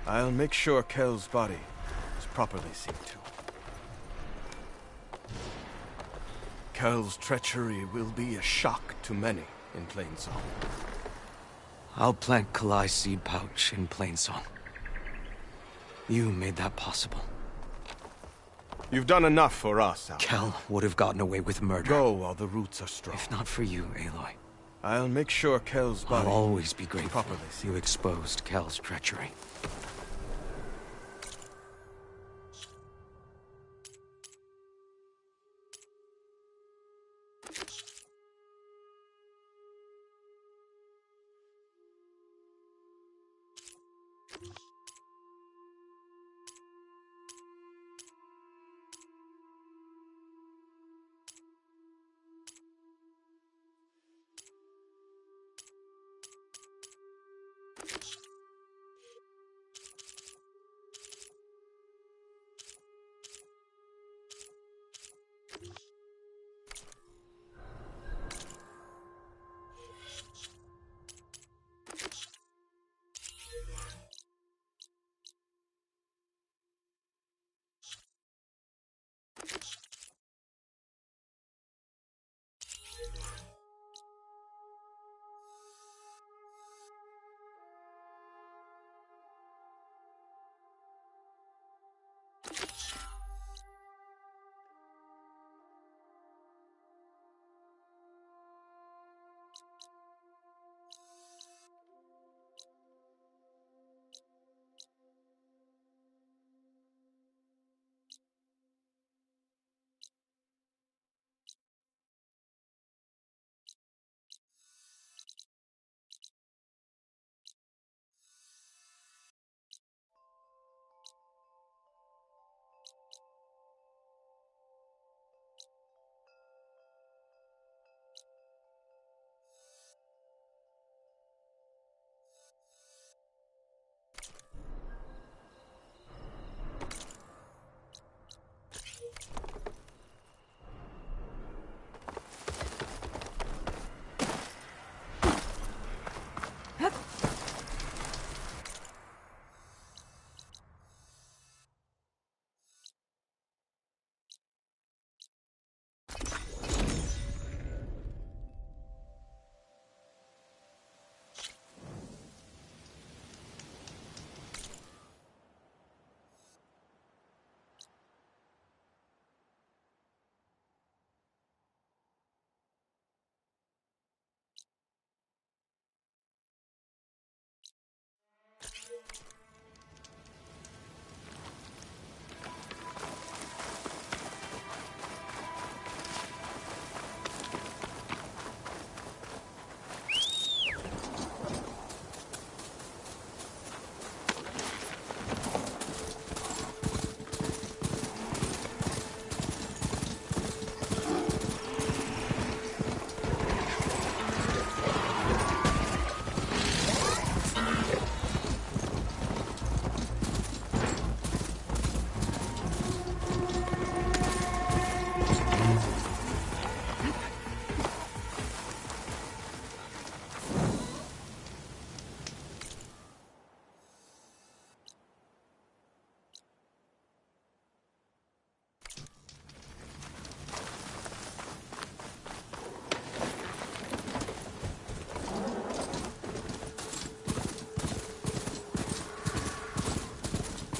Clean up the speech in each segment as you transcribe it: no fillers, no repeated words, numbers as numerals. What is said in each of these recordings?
I'll make sure Kel's body is properly seen to. Kel's treachery will be a shock to many in Plainsong. I'll plant Kalai's seed pouch in Plainsong. You made that possible. You've done enough for us, Al. Kel would have gotten away with murder. Go while the roots are strong. If not for you, Aloy. I'll make sure Kel's body... I'll always be grateful properly you exposed Kel's treachery.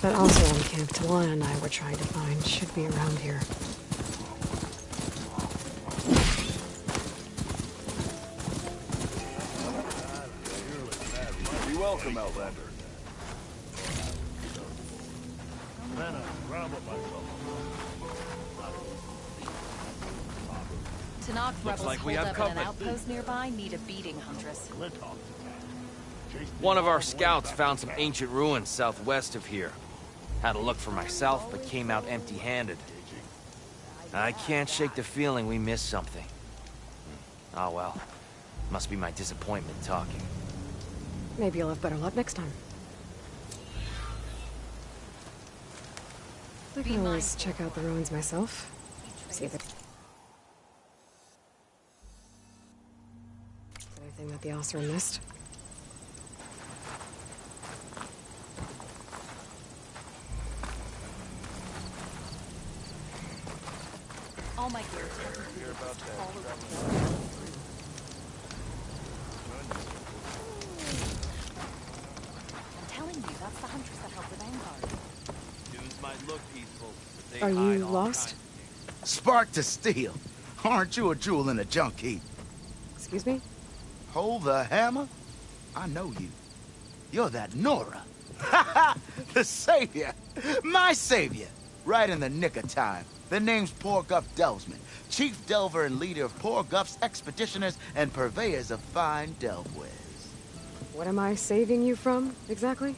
That Oswald camp Tawana and I were trying to find should be around here. Be welcome, Outlander. Tanakh rebels like we holed have up in an company. outpost nearby need a beating, Huntress. One of our scouts found some ancient ruins southwest of here. Had a look for myself, but came out empty-handed. I can't shake the feeling we missed something. Oh well. Must be my disappointment talking. Maybe you'll have better luck next time. I can always check out the ruins myself. See if it's anything that the Osra missed. All my gear technically needs to follow the I'm telling you, that's the huntress that helped with Vanguard. Dunes might look peaceful, but they Are hide you all lost? kinds. Spark to steel. Aren't you a jewel in a junk heap? Excuse me? Hold the hammer? I know you. You're that Nora. The savior. My savior. Right in the nick of time. The name's Poor Guff Delvesman, chief delver and leader of Poor Guff's expeditioners and purveyors of fine delvewares. What am I saving you from, exactly?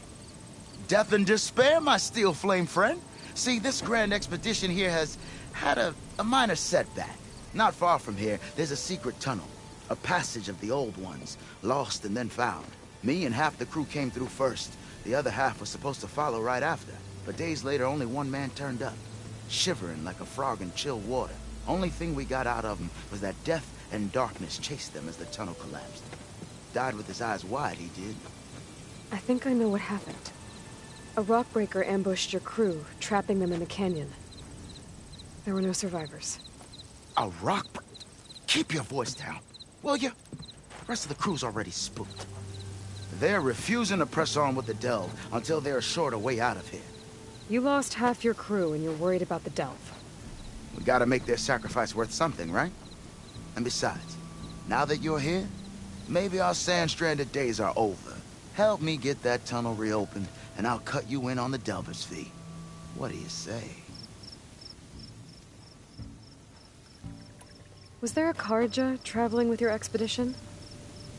Death and despair, my steel flame friend. See, this grand expedition here has had a minor setback. Not far from here, there's a secret tunnel. A passage of the old ones, lost and then found. Me and half the crew came through first. The other half was supposed to follow right after. But days later, only one man turned up. Shivering like a frog in chill water. Only thing we got out of him was that death and darkness chased them as the tunnel collapsed. Died with his eyes wide, he did. I think I know what happened. A rockbreaker ambushed your crew, trapping them in the canyon. There were no survivors. A rock... Keep your voice down, will you? The rest of the crew's already spooked. They're refusing to press on with the delve until they're assured a way out of here. You lost half your crew and you're worried about the delve. We gotta make their sacrifice worth something, right? And besides, now that you're here, maybe our sand-stranded days are over. Help me get that tunnel reopened, and I'll cut you in on the delver's fee. What do you say? Was there a Karja traveling with your expedition?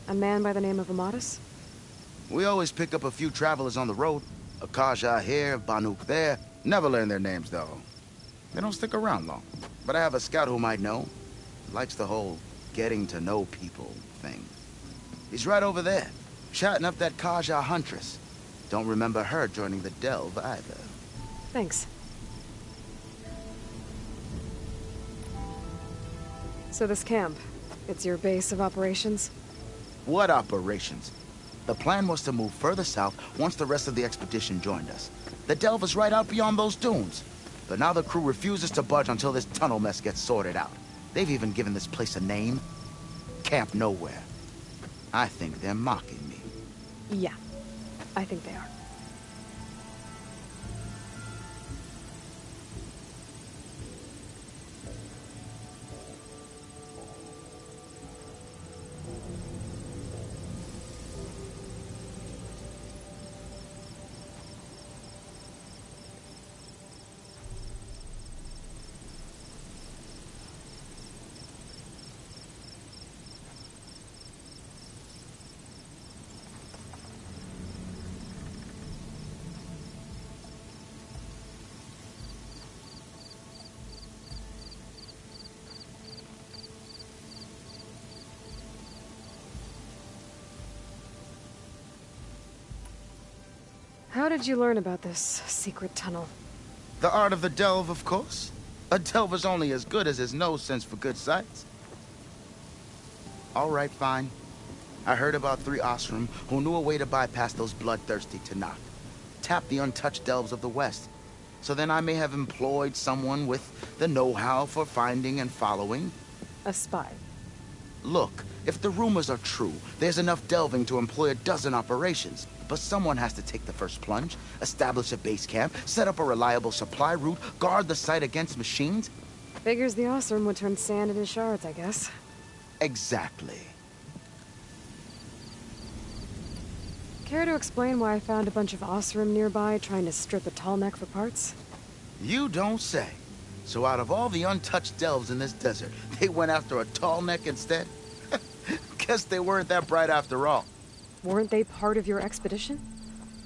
A man by the name of Amatus? We always pick up a few travelers on the road. A Kaja here, Banuk there. Never learn their names, though. They don't stick around long. But I have a scout who might know. Likes the whole getting to know people thing. He's right over there, chatting up that Kaja huntress. Don't remember her joining the delve either. Thanks. So this camp, it's your base of operations? What operations? The plan was to move further south once the rest of the expedition joined us. The delve is right out beyond those dunes. But now the crew refuses to budge until this tunnel mess gets sorted out. They've even given this place a name. Camp Nowhere. I think they're mocking me. Yeah, I think they are. How did you learn about this secret tunnel? The art of the delve, of course. A delver's only as good as his nose sense for good sights. All right, fine. I heard about 3 Osram who knew a way to bypass those bloodthirsty Tanakh. Tap the untouched delves of the West. So then I may have employed someone with the know-how for finding and following. A spy. Look, if the rumors are true, there's enough delving to employ a dozen operations. But someone has to take the first plunge, establish a base camp, set up a reliable supply route, guard the site against machines. Figures the Osram would turn sand into shards, I guess. Exactly. Care to explain why I found a bunch of Osram nearby trying to strip a tall neck for parts? You don't say. So out of all the untouched delves in this desert, they went after a tall neck instead? Guess they weren't that bright after all. Weren't they part of your expedition?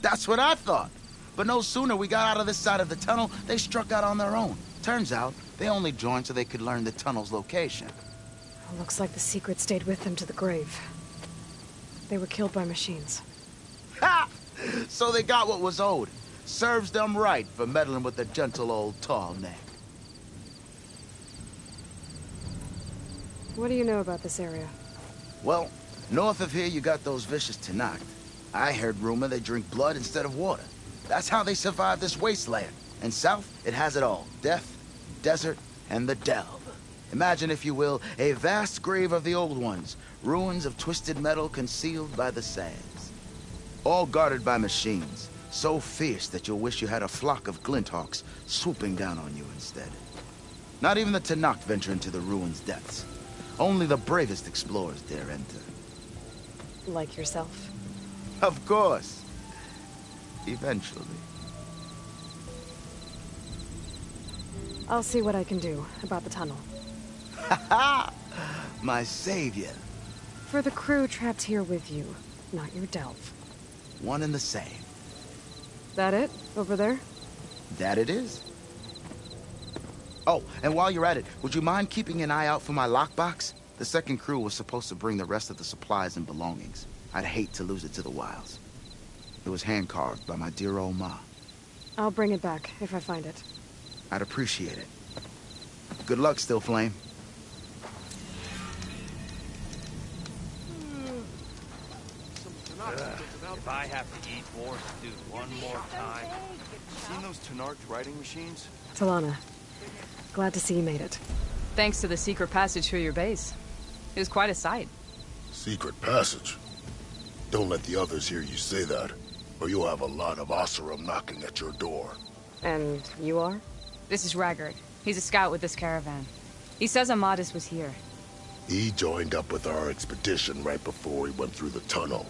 That's what I thought. But no sooner we got out of this side of the tunnel, they struck out on their own. Turns out, they only joined so they could learn the tunnel's location. Looks like the secret stayed with them to the grave. They were killed by machines. Ha! So they got what was owed. Serves them right for meddling with the gentle old tall neck. What do you know about this area? Well, north of here you got those vicious Tanakh. I heard rumor they drink blood instead of water. That's how they survive this wasteland. And south, it has it all. Death, desert, and the delve. Imagine, if you will, a vast grave of the old ones, ruins of twisted metal concealed by the sands. All guarded by machines, so fierce that you'll wish you had a flock of glinthawks swooping down on you instead. Not even the Tanakh venture into the ruins' depths. Only the bravest explorers dare enter. Like yourself. Of course. Eventually. I'll see what I can do about the tunnel. Ha! My savior. For the crew trapped here with you, not your delve. One and the same. That it? Over there? That it is. Oh, and while you're at it, would you mind keeping an eye out for my lockbox? The second crew was supposed to bring the rest of the supplies and belongings. I'd hate to lose it to the wilds. It was hand-carved by my dear old ma. I'll bring it back if I find it. I'd appreciate it. Good luck, Still Flame. If I have to eat War's dude one more time. Seen those Tenarch writing machines? Talana, glad to see you made it. Thanks to the secret passage through your base. It was quite a sight. Secret passage? Don't let the others hear you say that, or you'll have a lot of Oseram knocking at your door. And you are? This is Raggard. He's a scout with this caravan. He says Amadis was here. He joined up with our expedition right before we went through the tunnel.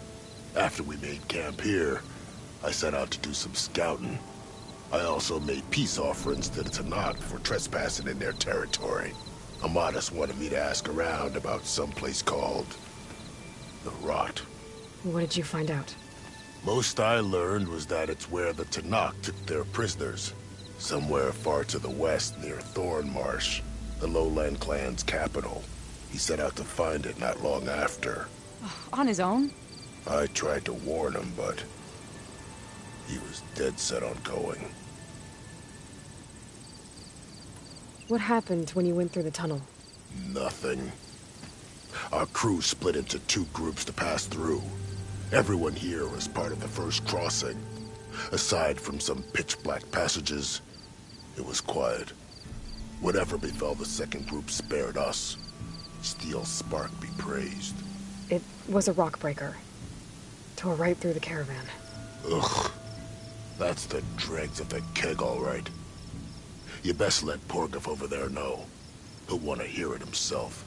After we made camp here, I set out to do some scouting. I also made peace offerings to the Tanakh for trespassing in their territory. Amadis wanted me to ask around about some place called the Rot. What did you find out? Most I learned was that it's where the Tanakh took their prisoners. Somewhere far to the west near Thornmarsh, the lowland clan's capital. He set out to find it not long after. On his own? I tried to warn him, but he was dead set on going. What happened when you went through the tunnel? Nothing. Our crew split into two groups to pass through. Everyone here was part of the first crossing. Aside from some pitch-black passages, it was quiet. Whatever befell the second group spared us. Steel Spark be praised. It was a rock breaker. Tore right through the caravan. Ugh. That's the dregs of the keg, all right. You best let Porgif over there know. He'll want to hear it himself.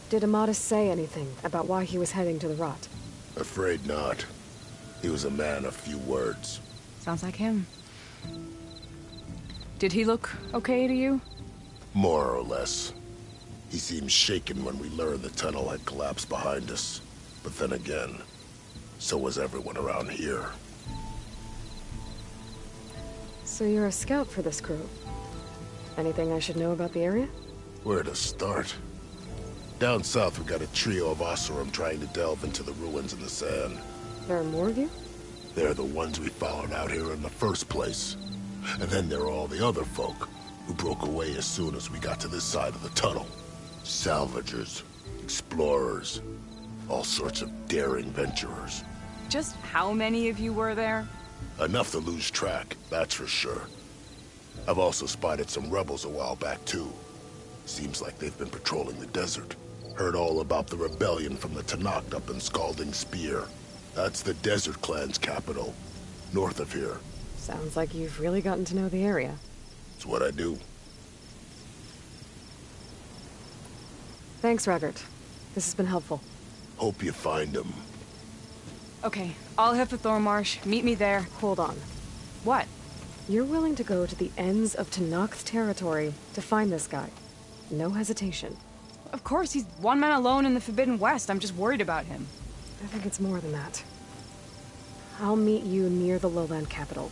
Did Amadis say anything about why he was heading to the Rot? Afraid not. He was a man of few words. Sounds like him. Did he look okay to you? More or less. He seemed shaken when we learned the tunnel had collapsed behind us. But then again, so was everyone around here. So you're a scout for this crew. Anything I should know about the area? Where to start? Down south, we got a trio of Oseram trying to delve into the ruins in the sand. There are more of you? They're the ones we followed out here in the first place. And then there are all the other folk, who broke away as soon as we got to this side of the tunnel. Salvagers, explorers, all sorts of daring venturers. Just how many of you were there? Enough to lose track, that's for sure. I've also spotted some rebels a while back, too. Seems like they've been patrolling the desert. Heard all about the rebellion from the Tanakh up in Scalding Spear. That's the Desert Clan's capital, north of here. Sounds like you've really gotten to know the area. It's what I do. Thanks, Raggart. This has been helpful. Hope you find him. Okay, I'll head for Thornmarsh. Meet me there. Hold on. What? You're willing to go to the ends of Tanakh's territory to find this guy. No hesitation. Of course, he's one man alone in the Forbidden West. I'm just worried about him. I think it's more than that. I'll meet you near the lowland capital.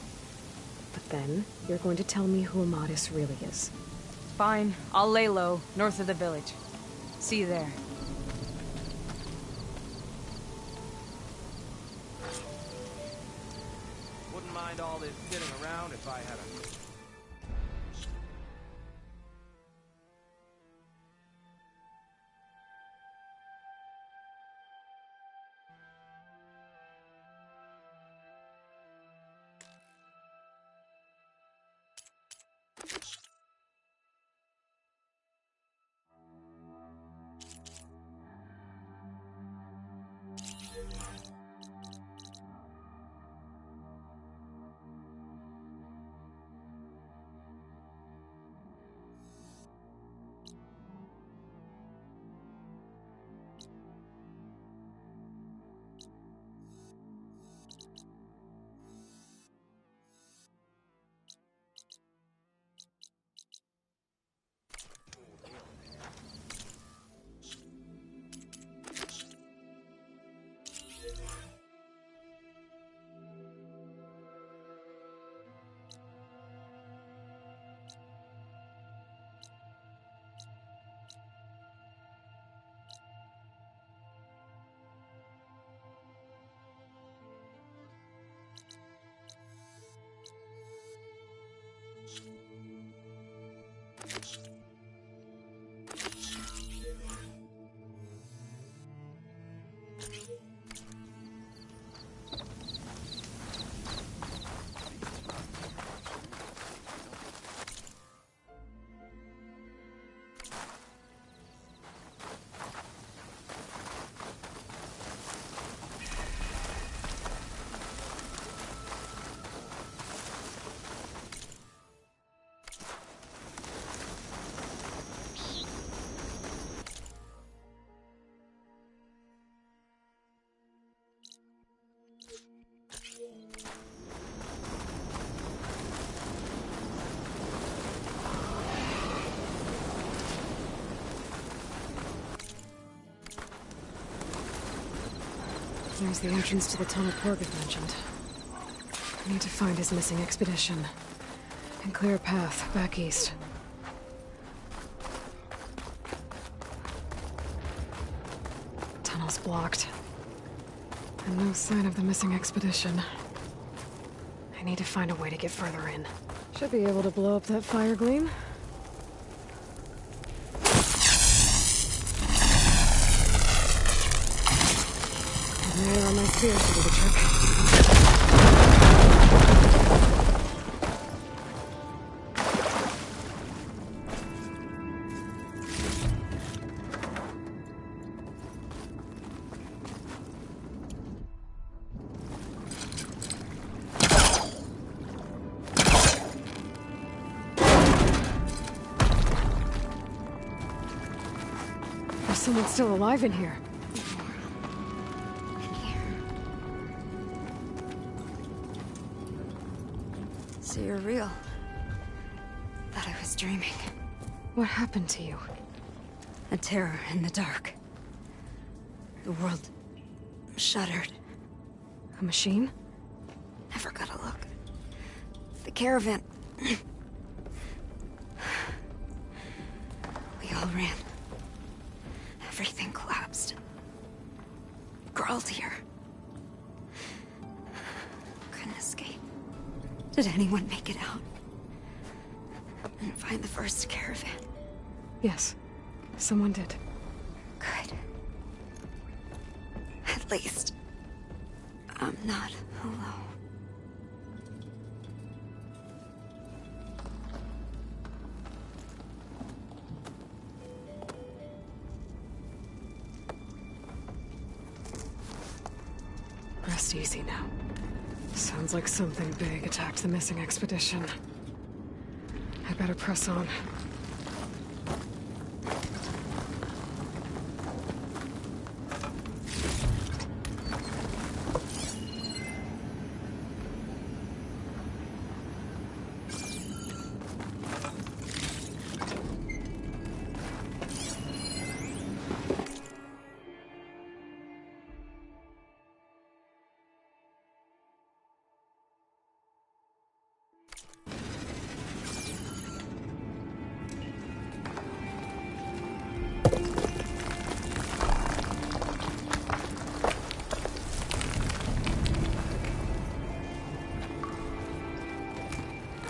But then, you're going to tell me who Amadis really is. Fine. I'll lay low, north of the village. See you there. Wouldn't mind all this sitting around if I had a... There's the entrance to the tunnel Porg mentioned. I need to find his missing expedition. And clear a path back east. Tunnel's blocked. And no sign of the missing expedition. I need to find a way to get further in. Should be able to blow up that fire gleam. There on my spear should do the trick. There's someone still alive in here. So you're real. Thought I was dreaming. What happened to you? A terror in the dark. The world shuddered. A machine? Never got a look. The caravan. We all ran. Everything collapsed. Crawled here. Couldn't escape. Did anyone make it out? And find the first caravan? Yes. Someone did. Good. At least, I'm not alone. Rest easy now. Sounds like something big attacked the missing expedition. I better press on.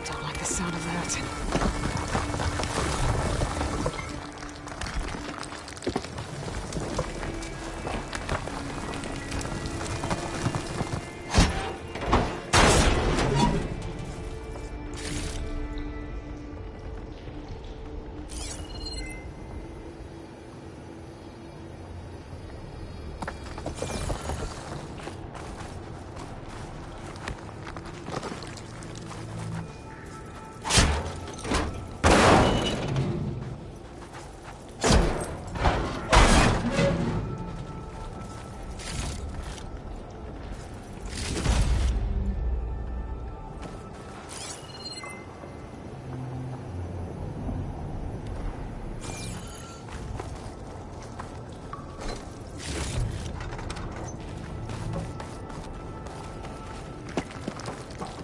Don't like the sound of that.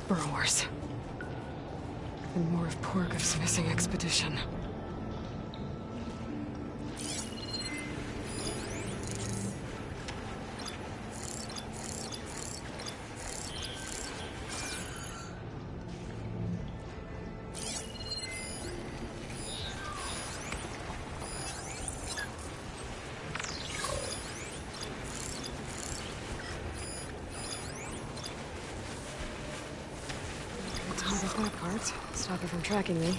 Burrowers. And more of Porg's missing expedition. That part. Stop it from tracking me.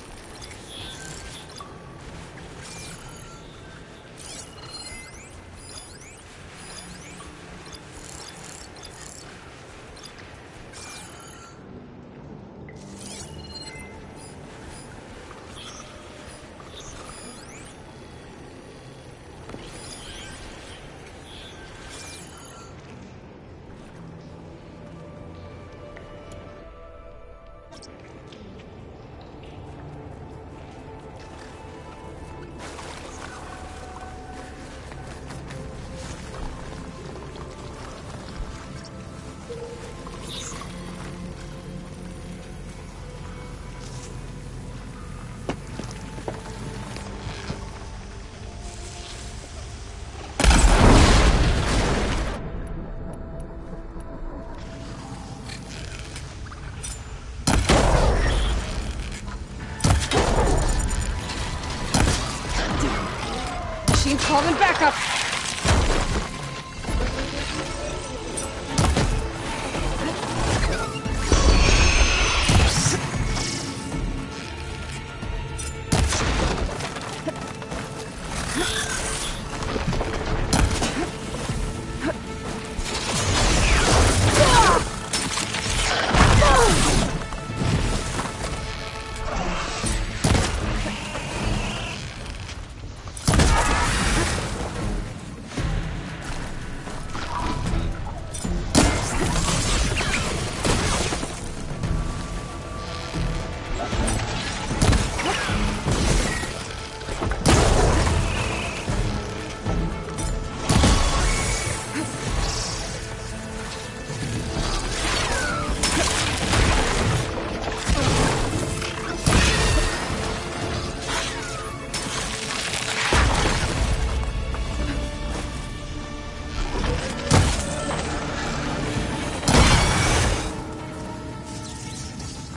Call in backup!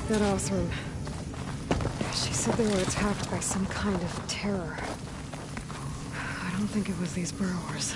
That house room. She said they were attacked by some kind of terror. I don't think it was these burrowers.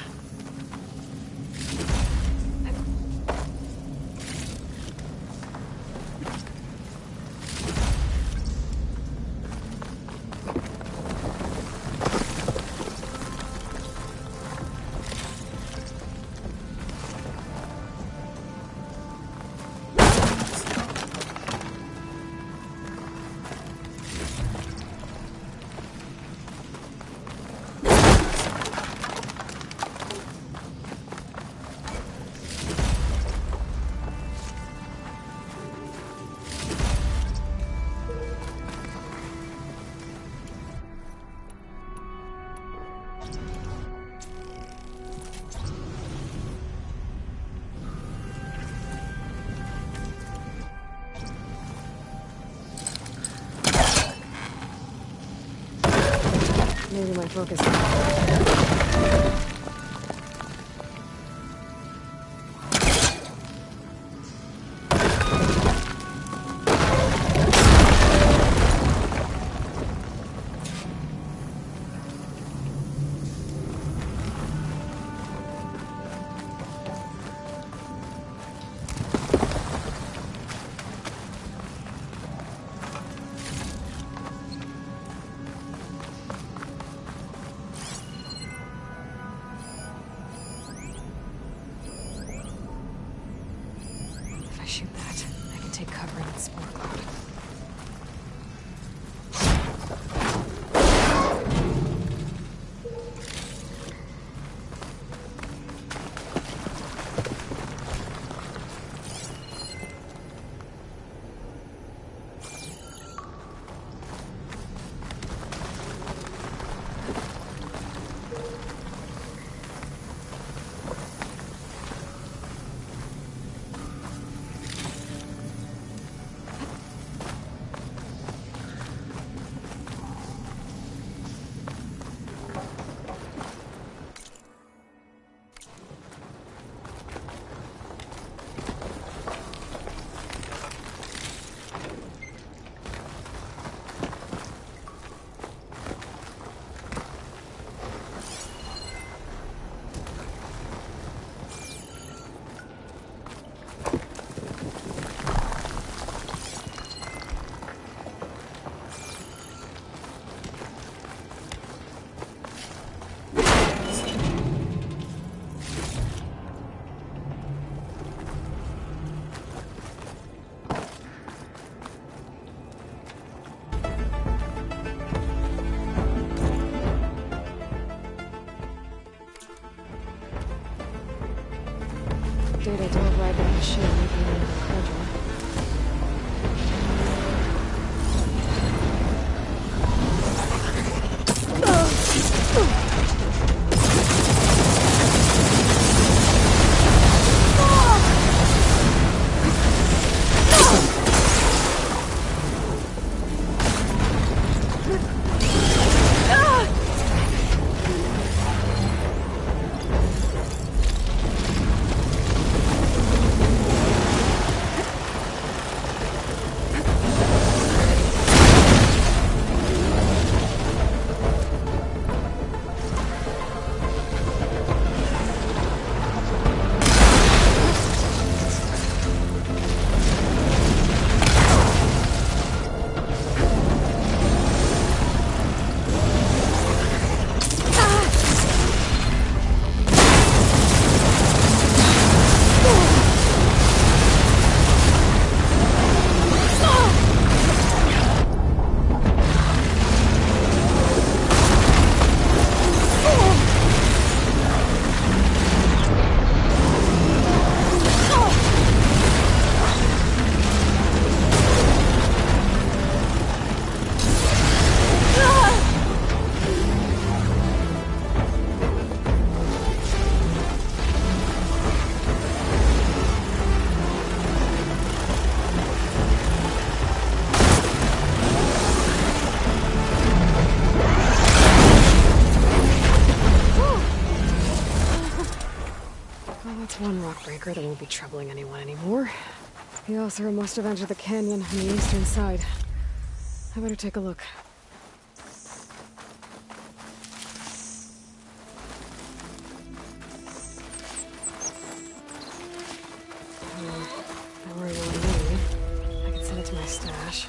Maybe my focus. Shoot that. I can take cover in the spore cloud. be troubling anyone anymore. The Oseram must have entered the canyon on the eastern side. I better take a look. Don't worry about me. I can send it to my stash.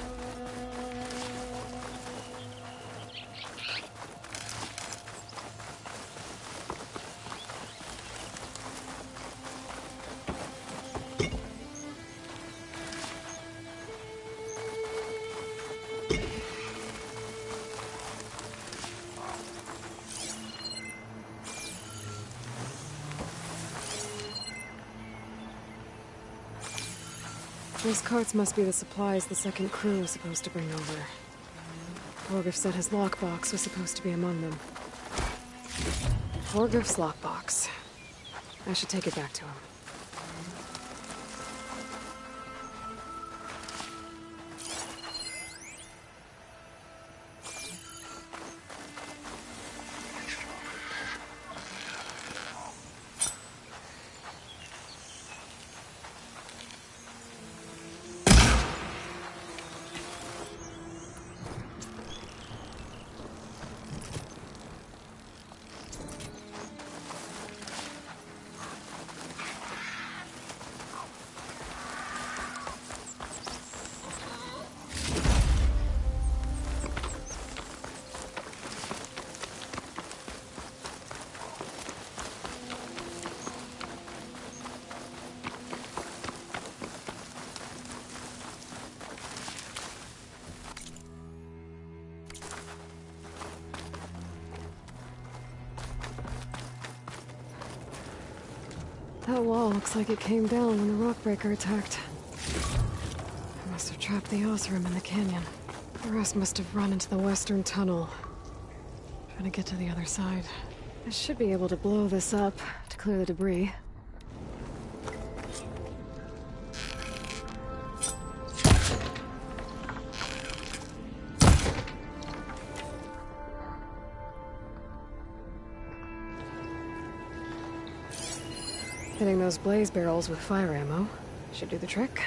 Those carts must be the supplies the second crew was supposed to bring over. Horgriff said his lockbox was supposed to be among them. Horgriff's lockbox. I should take it back to him. That wall looks like it came down when the rockbreaker attacked. I must have trapped the Oseram in the canyon. The rest must have run into the western tunnel. Trying to get to the other side. I should be able to blow this up to clear the debris. Hitting those blaze barrels with fire ammo should do the trick.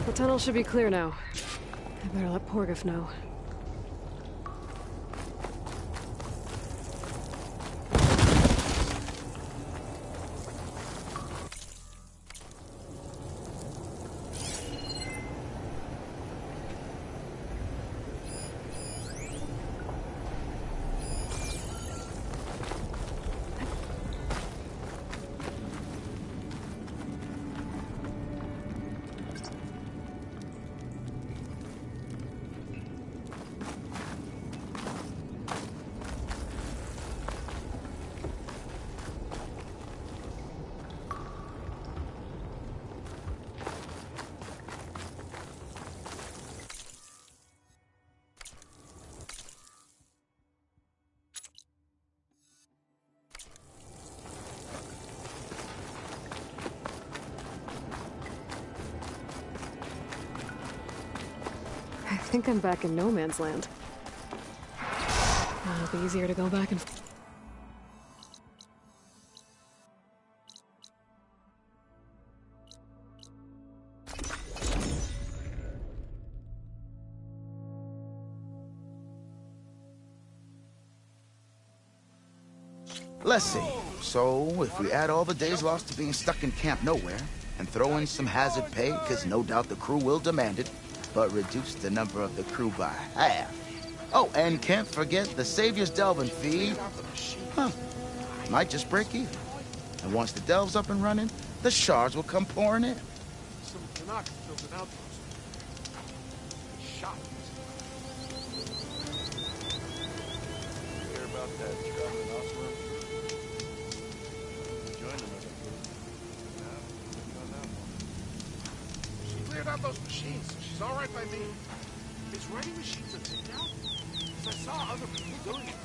The tunnel should be clear now. I better let Horgriff know. I think I'm back in no man's land. It'll be easier to go back and... Let's see. So, if we add all the days lost to being stuck in Camp Nowhere, and throw in some hazard pay, because no doubt the crew will demand it, but reduce the number of the crew by half. Oh, and can't forget the Savior's delving fee. Huh. Might just break even. And once the delve's up and running, the shards will come pouring in. Some Tanaka built an outpost. Shot. Hear about that traveling osprey? Join them if you could. She cleared out those machines, so she's all right by me. Is writing machines a thing now? Because I saw other people doing it.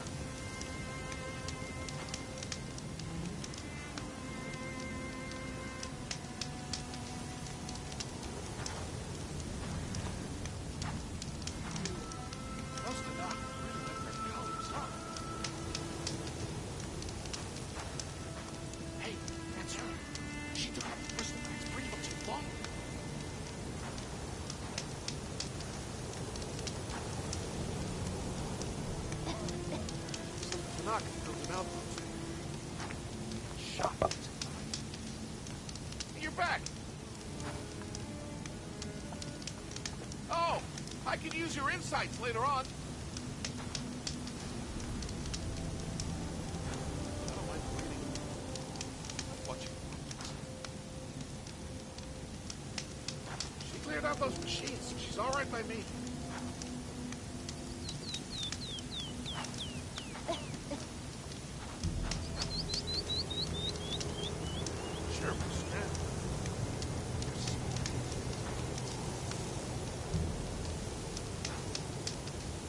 You're back. Oh, I could use your insights later on. I don't mind waiting. I'm watching. She cleared out those machines, so she's all right by me.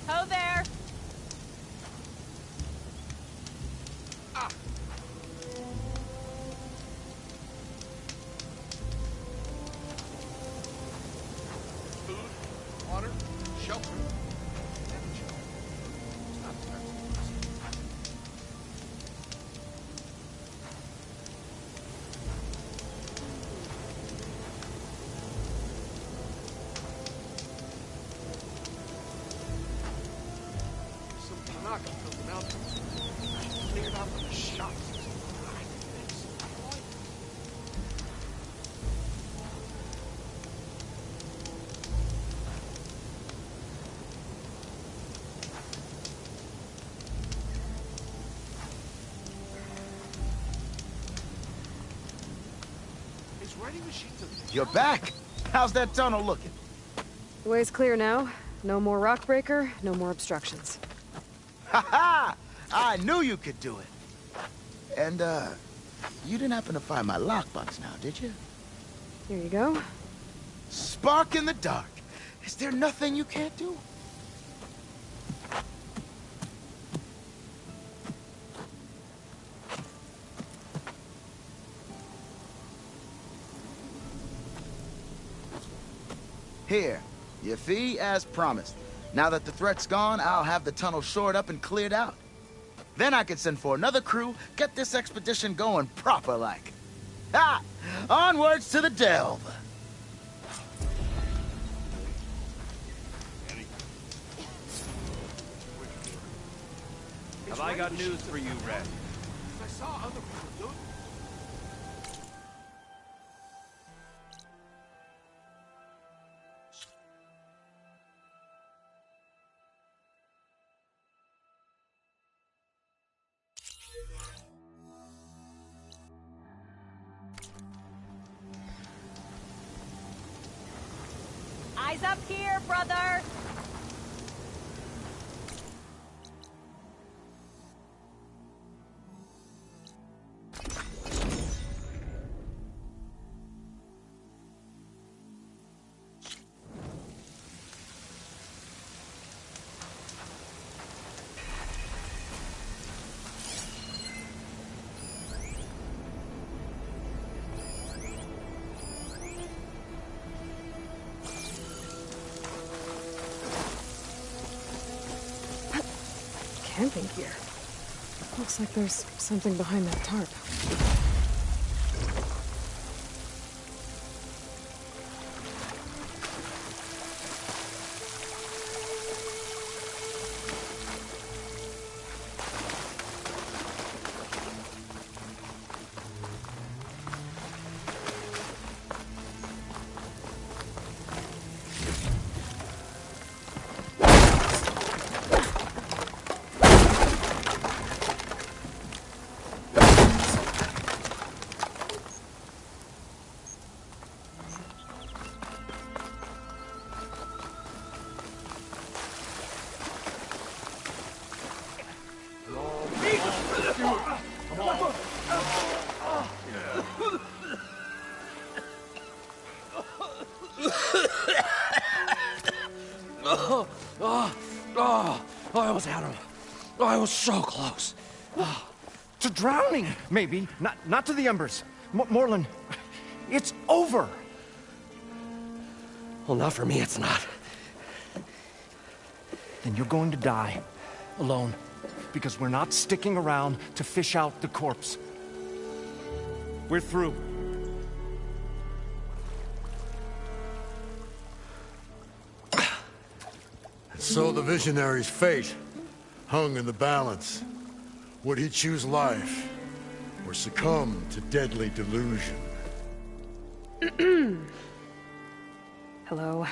Ho there! Ah. Food, water, shelter, energy. It's not expensive. Tanaka built an outpost. She cleared out the shops. Is writing machines a... You're back! How's that tunnel looking? The way's clear now. No more rock breaker, no more obstructions. Ha ha! I knew you could do it. And, you didn't happen to find my lockbox now, did you? Here you go. Spark in the dark. Is there nothing you can't do? Here, your fee as promised. Now that the threat's gone, I'll have the tunnel shored up and cleared out. Then I can send for another crew, get this expedition going proper-like. Ha! Onwards to the delve! Have I got news for you, Red? I saw other people doing it. Eyes up here, brother! Camping gear. Looks like there's something behind that tarp. I almost had him. I was so close. To drowning, maybe. Not to the embers. Moreland, it's over. Well, not for me, it's not. Then you're going to die. Alone. Because we're not sticking around to fish out the corpse. We're through. So the visionary's fate hung in the balance. Would he choose life, or succumb to deadly delusion? Hello.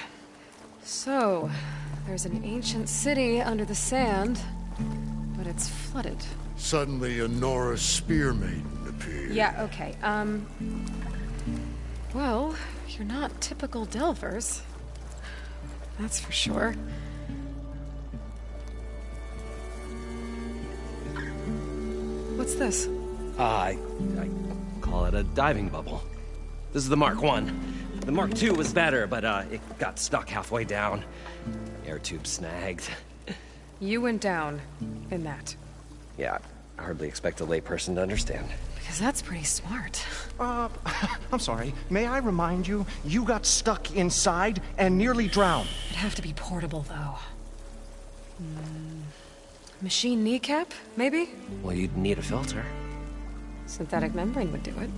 So, there's an ancient city under the sand, but it's flooded. Suddenly, a Norse spear maiden appeared. Yeah, okay, well, you're not typical Delvers. That's for sure. What's this? I call it a diving bubble. This is the Mark I. The Mark II was better, but it got stuck halfway down. Air tube snagged. You went down in that. Yeah, I hardly expect a layperson to understand. Because that's pretty smart. I'm sorry. May I remind you, you got stuck inside and nearly drowned. It'd have to be portable, though. Machine kneecap, maybe? Well, you'd need a filter. Synthetic membrane would do it.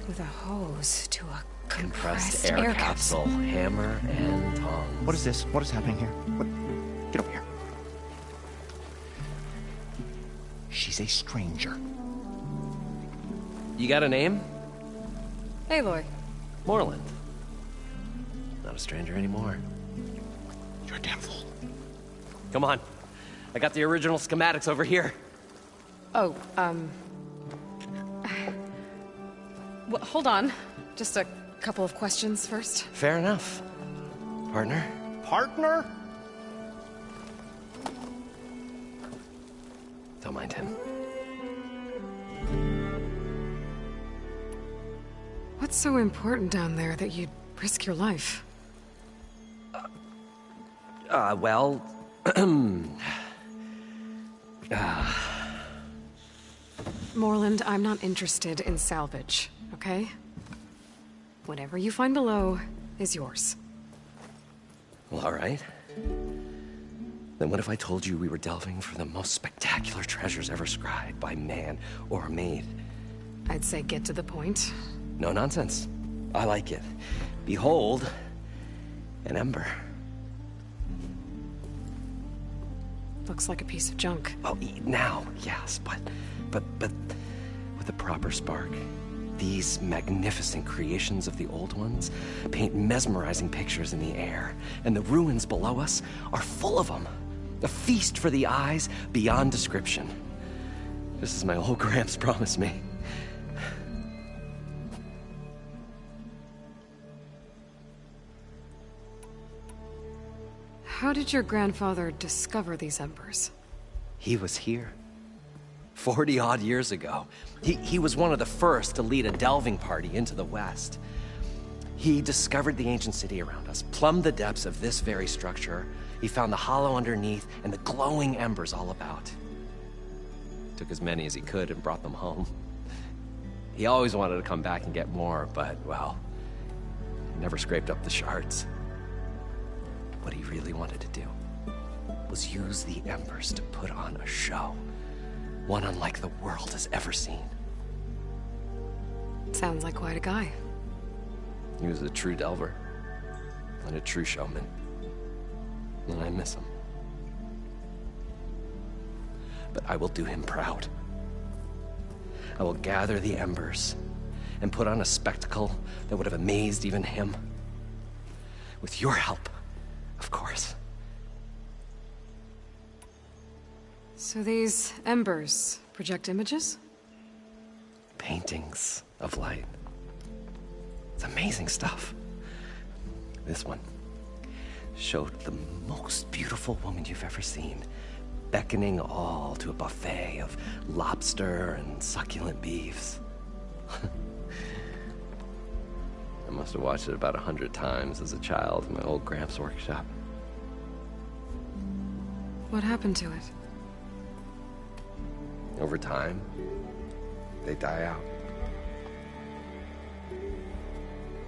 With a hose to a compressed air capsule. Hammer and tongs. What is this? What is happening here? What? Get over here. She's a stranger. You got a name? Aloy. Moreland. Not a stranger anymore. You're a damn fool. Come on. I got the original schematics over here. Oh, well, hold on. Just a couple of questions first. Fair enough. Partner? Partner? Don't mind him. What's so important down there that you'd risk your life? Well... Moreland, I'm not interested in salvage, okay? Whatever you find below is yours. Well, all right. Then what if I told you we were delving for the most spectacular treasures ever scribed by man or maid? I'd say get to the point. No nonsense. I like it. Behold, an ember. Looks like a piece of junk. Oh, now, yes, but with a proper spark. These magnificent creations of the old ones paint mesmerizing pictures in the air, and the ruins below us are full of them. A feast for the eyes beyond description. Just as my old Gramps promised me. How did your grandfather discover these embers? He was here. 40-odd years ago. He was one of the first to lead a delving party into the West. He discovered the ancient city around us, plumbed the depths of this very structure. He found the hollow underneath and the glowing embers all about. Took as many as he could and brought them home. He always wanted to come back and get more, but, well, never scraped up the shards. What he really wanted to do was use the embers to put on a show. One unlike the world has ever seen. Sounds like quite a guy. He was a true delver. And a true showman. And I miss him. But I will do him proud. I will gather the embers and put on a spectacle that would have amazed even him. With your help, of course. So these embers project images? Paintings of light. It's amazing stuff. This one showed the most beautiful woman you've ever seen, beckoning all to a buffet of lobster and succulent beefs. I must have watched it about 100 times as a child in my old Gramps' workshop. What happened to it? Over time, they die out.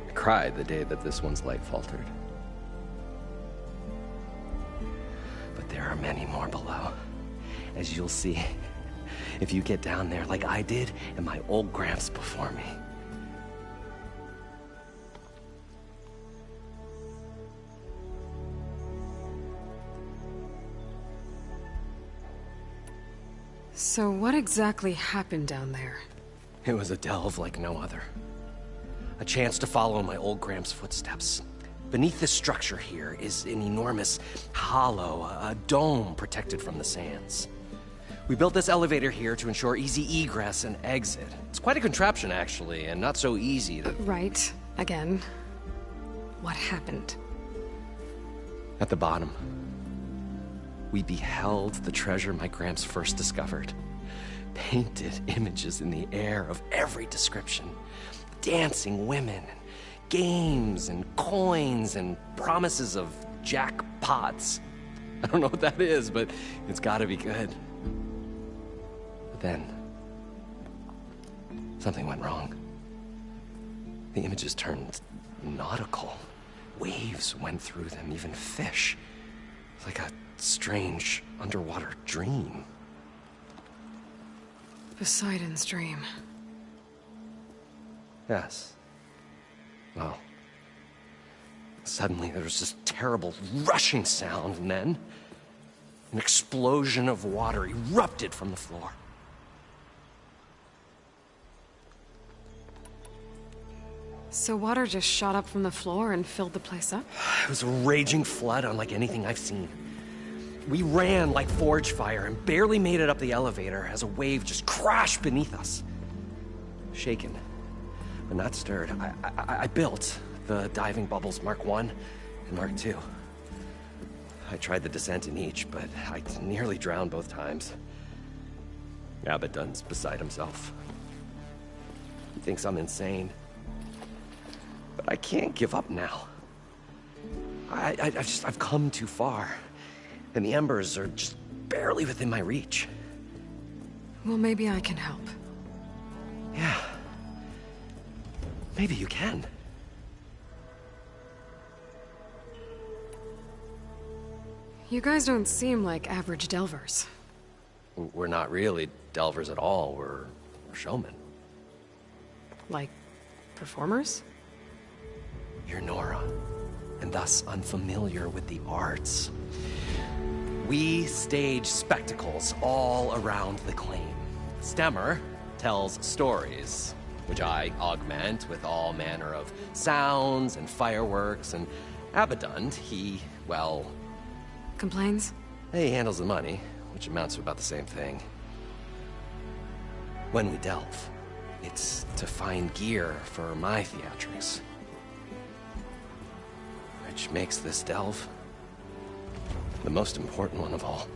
I cried the day that this one's light faltered. But there are many more below, as you'll see if you get down there like I did and my old Gramps before me. So what exactly happened down there? It was a delve like no other. A chance to follow my old Gramps' footsteps. Beneath this structure here is an enormous hollow, a dome protected from the sands. We built this elevator here to ensure easy egress and exit. It's quite a contraption, actually, and not so easy that... Right. Again. What happened? At the bottom, we beheld the treasure my Gramps first discovered. Painted images in the air of every description. Dancing women, games and coins and promises of jackpots. I don't know what that is, but it's gotta be good. But then, something went wrong. The images turned nautical. Waves went through them, even fish. Like a strange underwater dream. Poseidon's dream. Yes. Well, suddenly there was this terrible rushing sound, and then an explosion of water erupted from the floor. So water just shot up from the floor and filled the place up? It was a raging flood unlike anything I've seen. We ran like forge fire and barely made it up the elevator as a wave just crashed beneath us. Shaken, but not stirred, I built the diving bubbles Mark I and Mark II. I tried the descent in each, but I nearly drowned both times. Abaddon's beside himself. He thinks I'm insane. But I can't give up now. I've come too far. And the embers are just barely within my reach. Well, maybe I can help. Yeah. Maybe you can. You guys don't seem like average delvers. We're not really delvers at all. We're showmen. Like, performers? You're Nora, and thus unfamiliar with the arts. We stage spectacles all around the claim. Stemmer tells stories, which I augment with all manner of sounds and fireworks, and Abaddon, he, well... Complains? He handles the money, which amounts to about the same thing. When we delve, it's to find gear for my theatrics. Which makes this delve the most important one of all.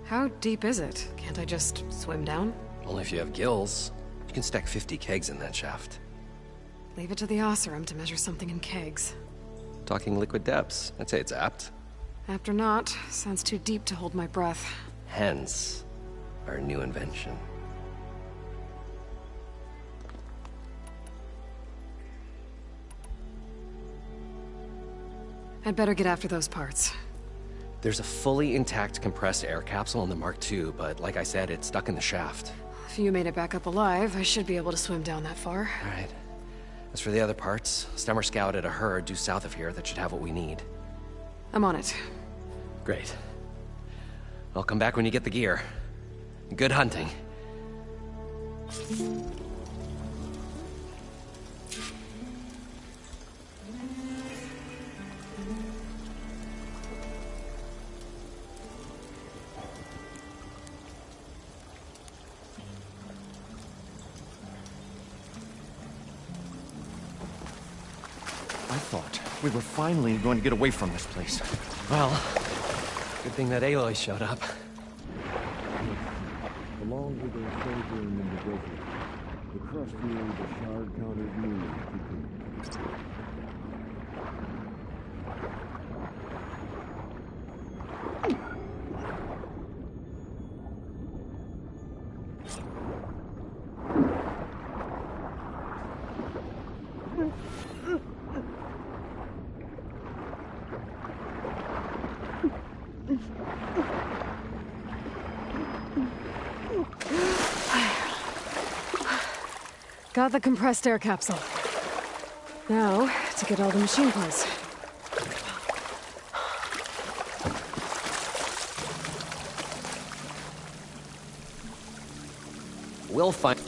How deep is it? Can't I just swim down? Only if you have gills. You can stack 50 kegs in that shaft. Leave it to the Oseram to measure something in kegs. Talking liquid depths, I'd say it's apt. Apt or not, sounds too deep to hold my breath. Hence, our new invention. I'd better get after those parts. There's a fully intact compressed air capsule in the Mark II, but like I said, it's stuck in the shaft. If you made it back up alive, I should be able to swim down that far. All right. As for the other parts, Stemmer scouted a herd due south of here that should have what we need. I'm on it. Great. I'll come back when you get the gear. Good hunting. I thought we were finally going to get away from this place. Well, good thing that Aloy showed up. Along with their sojourn in the desert, the crustier the shard counters knew to do. Got the compressed air capsule. Now, to get all the machine parts. We'll find...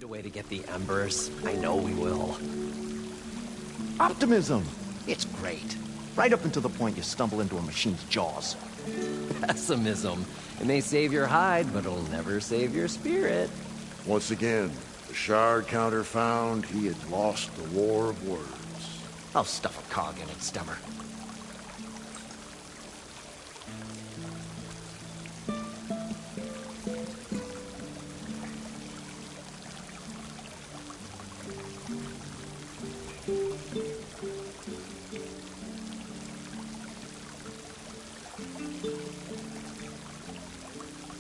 a way to get the embers. I know we will. Optimism! It's great. Right up until the point you stumble into a machine's jaws. Pessimism. It may save your hide, but it'll never save your spirit. Once again, the shard counter found he had lost the war of words. I'll stuff a cog in it, Stemmer.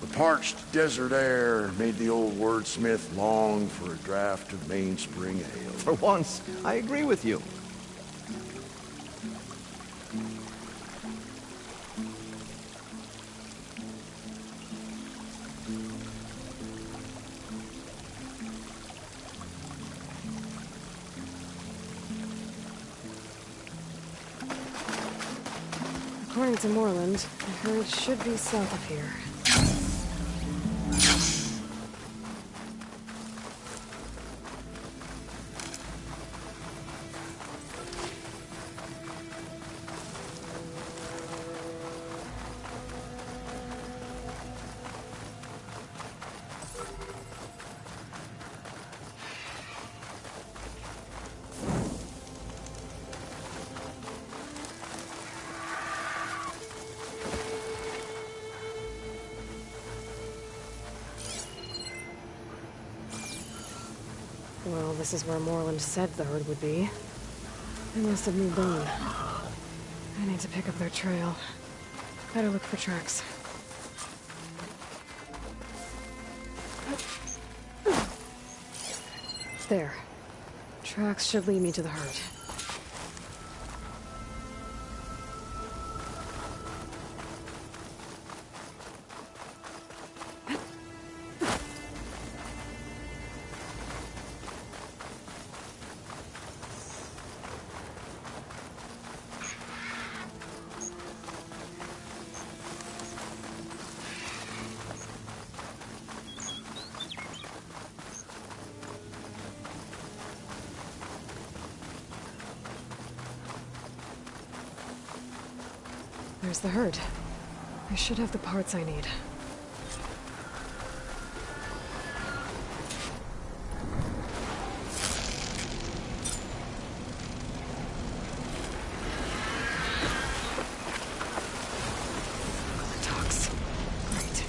The parched desert air made the old wordsmith long for a draught of mainspring ale. For once, I agree with you. According to Moreland, the herd should be south of here. Well, this is where Moreland said the herd would be. They must have moved on. I need to pick up their trail. Better look for tracks. There. Tracks should lead me to the herd. There's the herd. I should have the parts I need. Talks. Great.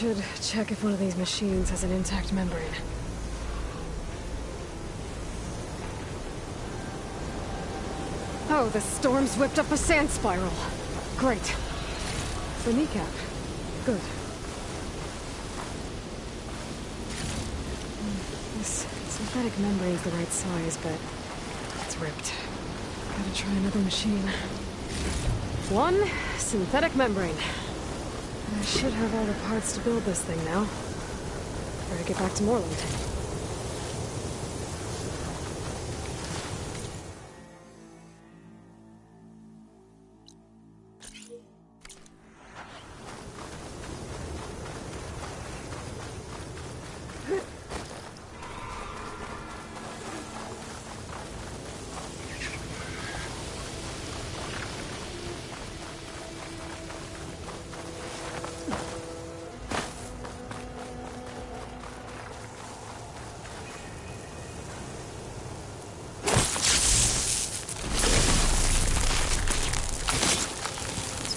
should check if one of these machines has an intact membrane. Oh, the storm's whipped up a sand spiral. Great. The kneecap. Good. This synthetic membrane's the right size, but it's ripped. Gotta try another machine. One synthetic membrane. I should have all the parts to build this thing now. Better get back to Moreland.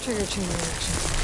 Trigger chain reaction.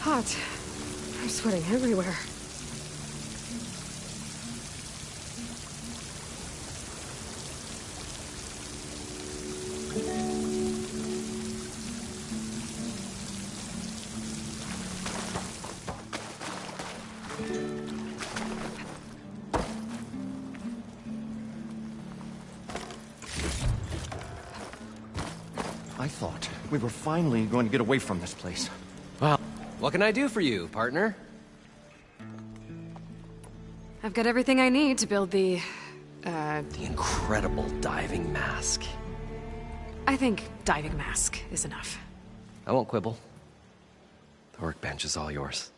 Hot. I'm sweating everywhere. I thought we were finally going to get away from this place. Well, what can I do for you, partner? I've got everything I need to build the incredible diving mask. I think diving mask is enough. I won't quibble. The workbench is all yours.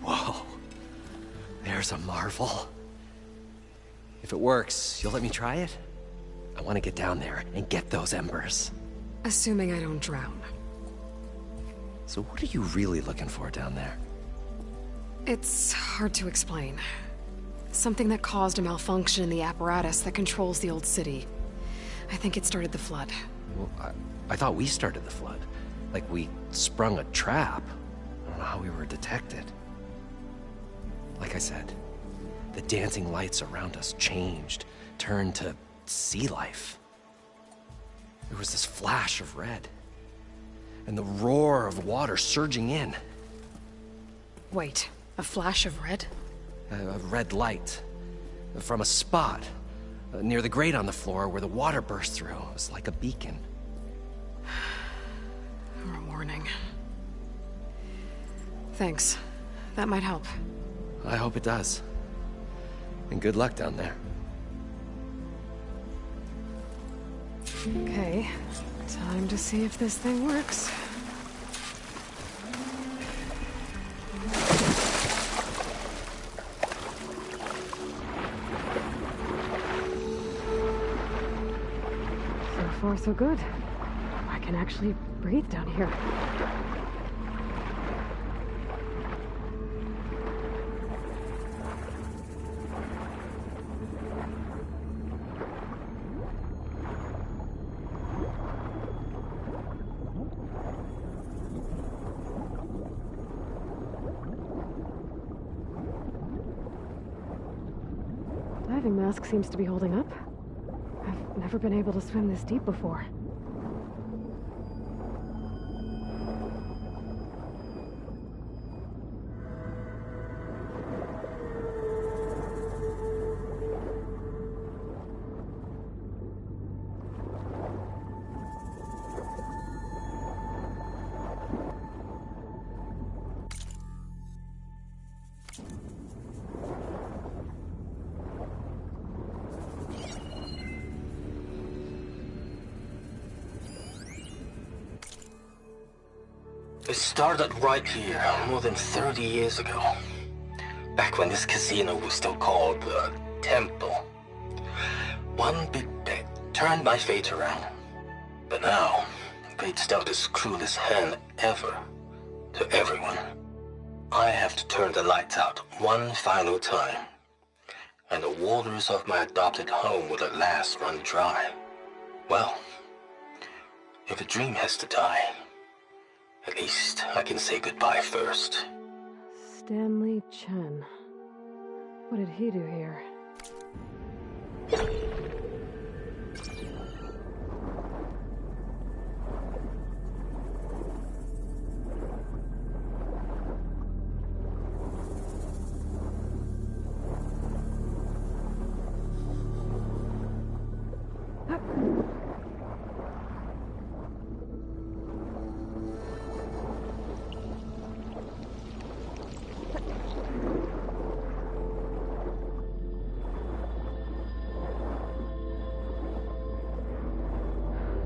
Whoa. There's a marvel. If it works, you'll let me try it? I want to get down there and get those embers. Assuming I don't drown. So what are you really looking for down there? It's hard to explain. Something that caused a malfunction in the apparatus that controls the old city. I think it started the flood. Well, I thought we started the flood. Like we sprung a trap. I don't know how we were detected. Like I said, the dancing lights around us changed, turned to sea life. There was this flash of red, and the roar of water surging in. Wait, a flash of red? A red light from a spot near the grate on the floor where the water burst through. It was like a beacon. Or a warning. Thanks. That might help. I hope it does. And good luck down there. Okay, time to see if this thing works. So far, so good. I can actually breathe down here. diving mask seems to be holding up. I've never been able to swim this deep before. It started right here, more than 30 years ago. Back when this casino was still called the Temple. One big bet turned my fate around. But now, fate's dealt its cruelest hand ever to everyone. I have to turn the lights out one final time. And the waters of my adopted home will at last run dry. Well, if a dream has to die, at least I can say goodbye first. Stanley Chen. What did he do here?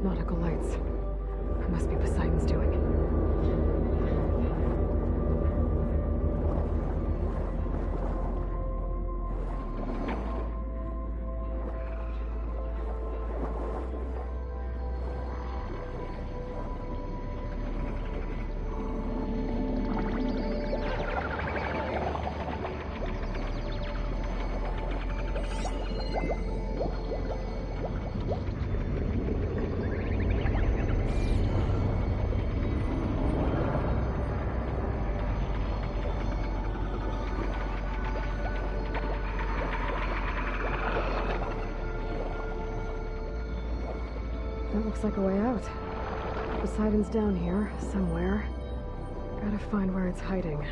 Nautical lights. It must be Poseidon's doing. That looks like a way out. Poseidon's down here, somewhere. Gotta find where it's hiding.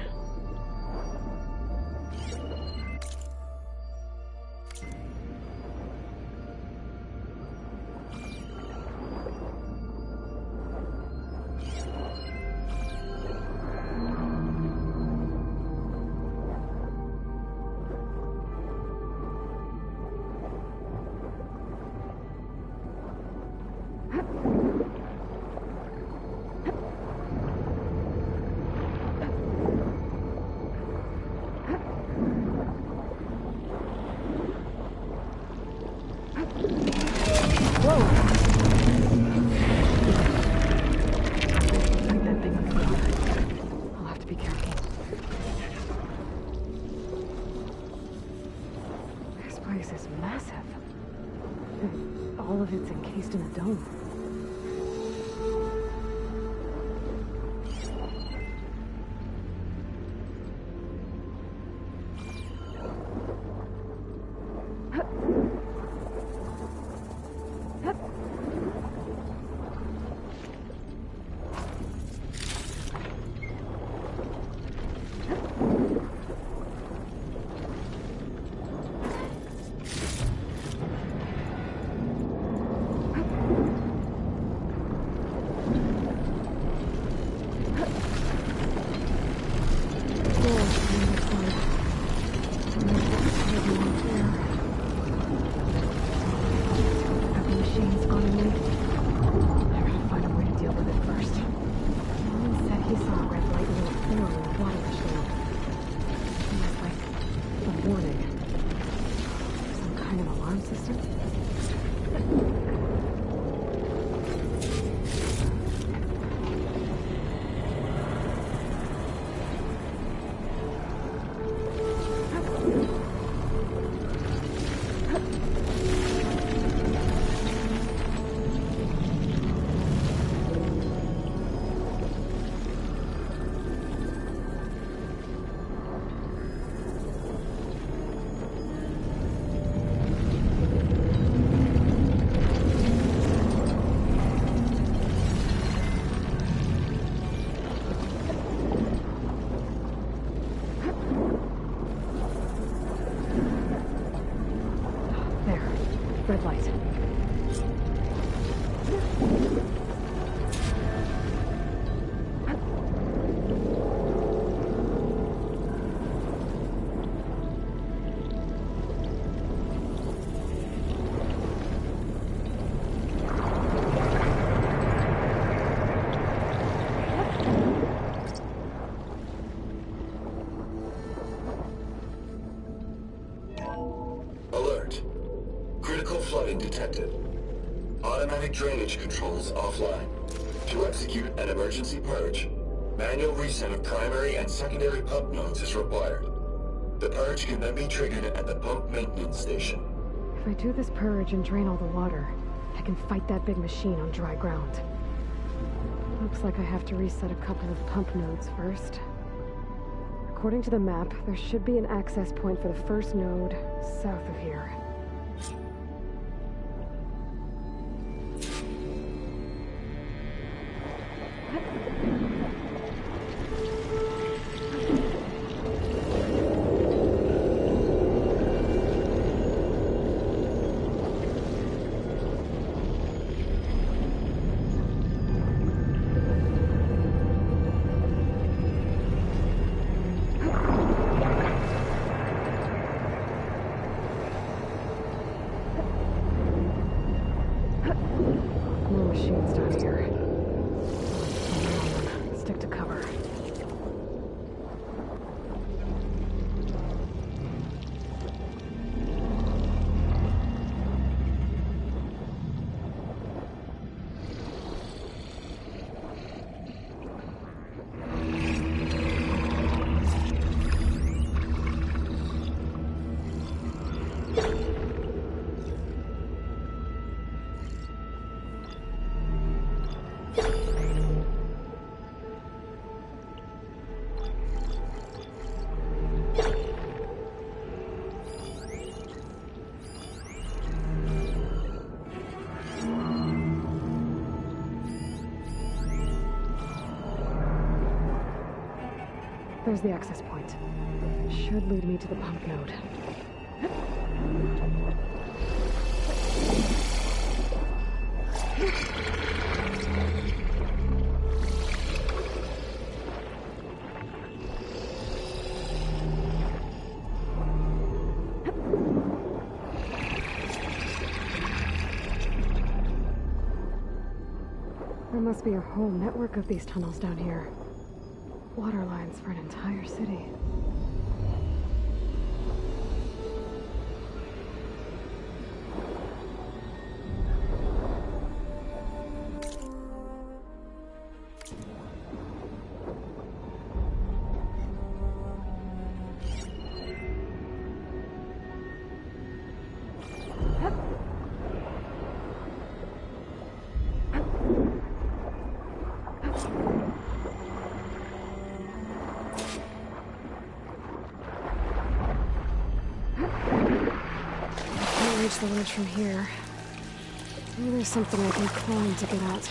This is massive. All of it's encased in a dome. Red light. Alert. Critical flooding detected. Automatic drainage controls offline. To execute an emergency purge, manual reset of primary and secondary pump nodes is required. The purge can then be triggered at the pump maintenance station. If I do this purge and drain all the water, I can fight that big machine on dry ground. Looks like I have to reset a couple of pump nodes first. According to the map, there should be an access point for the first node south of here. More machines down here. Stick to cover. There's the access point. Should lead me to the pump node. There must be a whole network of these tunnels down here. Water lines for an entire city. Reach the ledge from here. Maybe there's something I can climb to get at.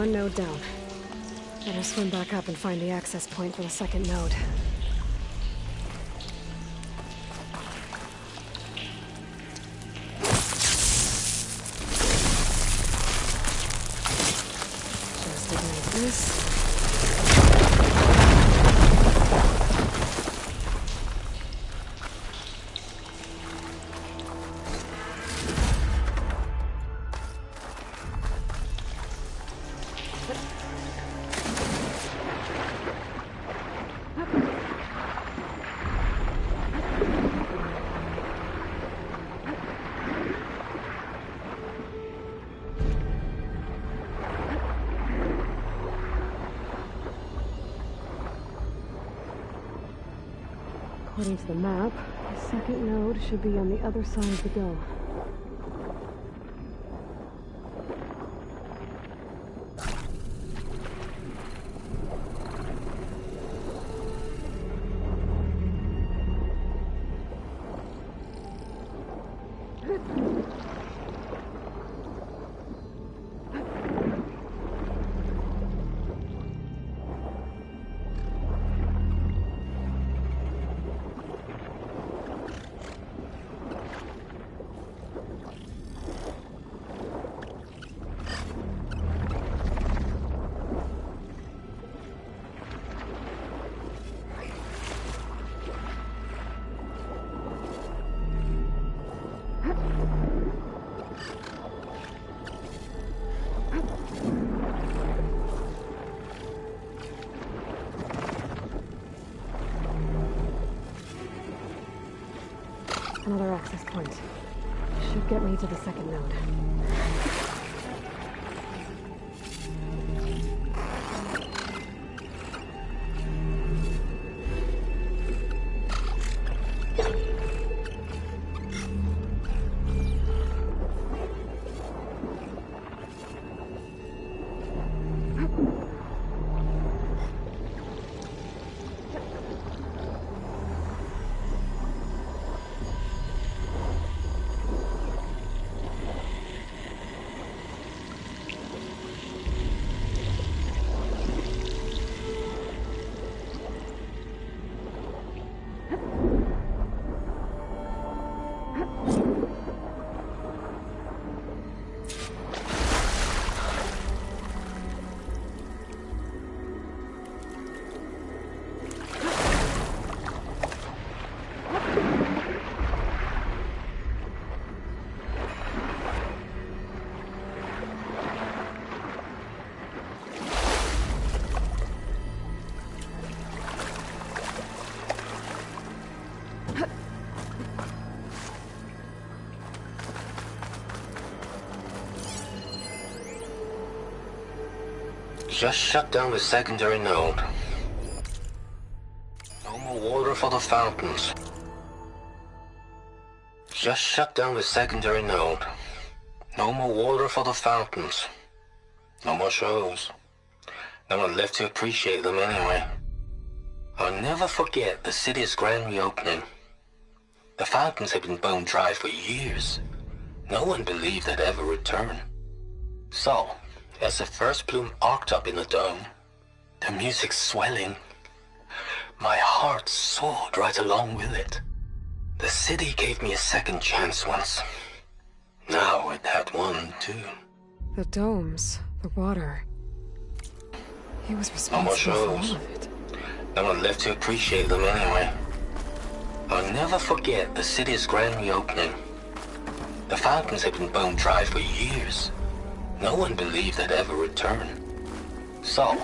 one node down. Better swim back up and find the access point for the second node. Just ignite this. According to the map, the second node should be on the other side of the dome. Another access point. Should get me to the second node. Just shut down the secondary node. No more water for the fountains. Just shut down the secondary node. No more water for the fountains. No more shows. No one left to appreciate them anyway. I'll never forget the city's grand reopening. The fountains had been bone dry for years. No one believed they'd ever return. So, as the first plume arced up in the dome, the music swelling, my heart soared right along with it. The city gave me a second chance once. Now it had one, too. The domes, the water. He was responsible for all of it. No one left to appreciate them anyway. I'll never forget the city's grand reopening. The fountains had been bone dry for years. No one believed they'd ever return. So,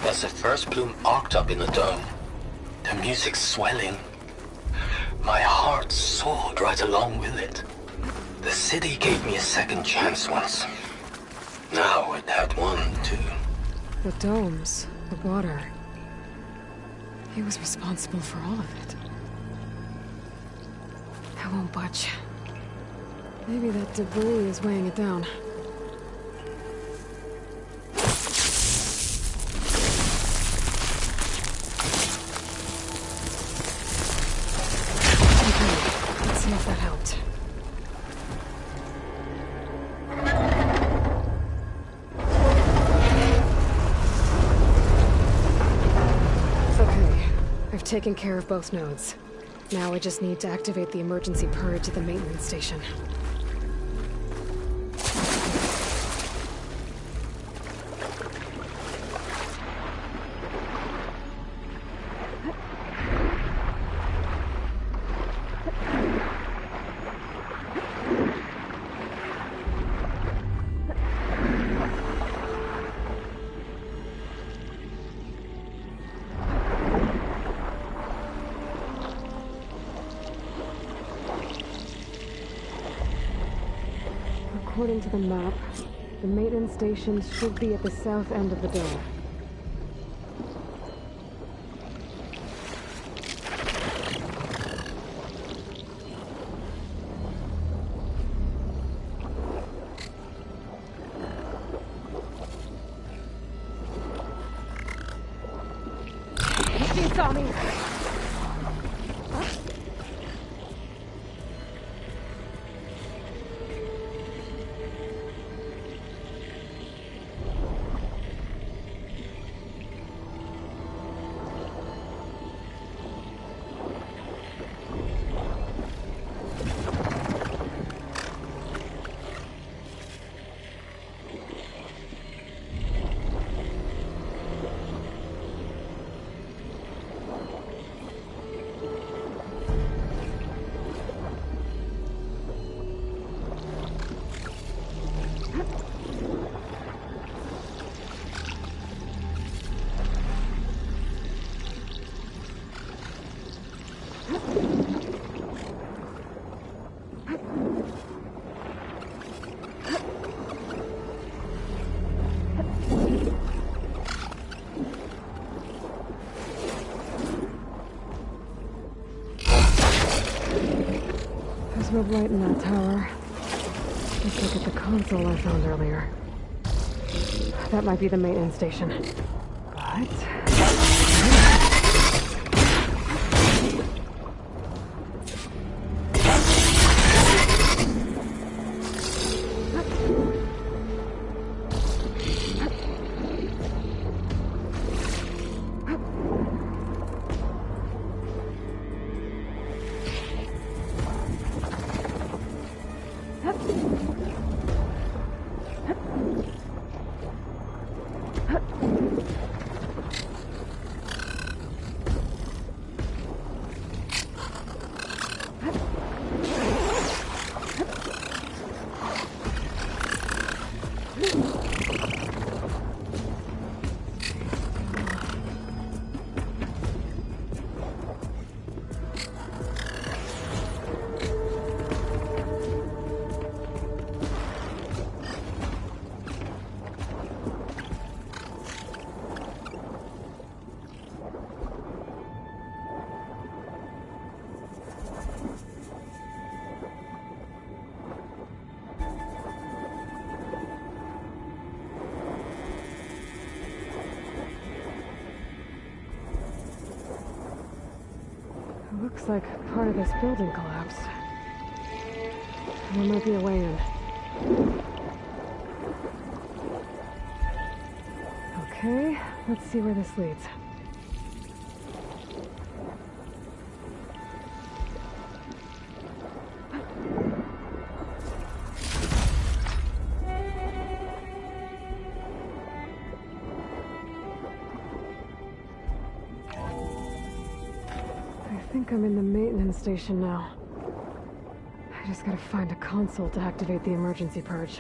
as the first plume arced up in the dome, the music swelling, my heart soared right along with it. The city gave me a second chance once. Now it had one, too. The domes, the water. He was responsible for all of it. I won't budge. Maybe that debris is weighing it down. See if that helped. taken care of both nodes. Now I just need to activate the emergency purge at the maintenance station. According to the map, the maintenance station should be at the south end of the dome. She saw me! There's no light in that tower. Let's look at the console I found earlier. That might be the maintenance station. But... Looks like part of this building collapsed. There might be a way in. Okay, let's see where this leads. I think I'm in the maintenance station now. I just gotta find a console to activate the emergency purge.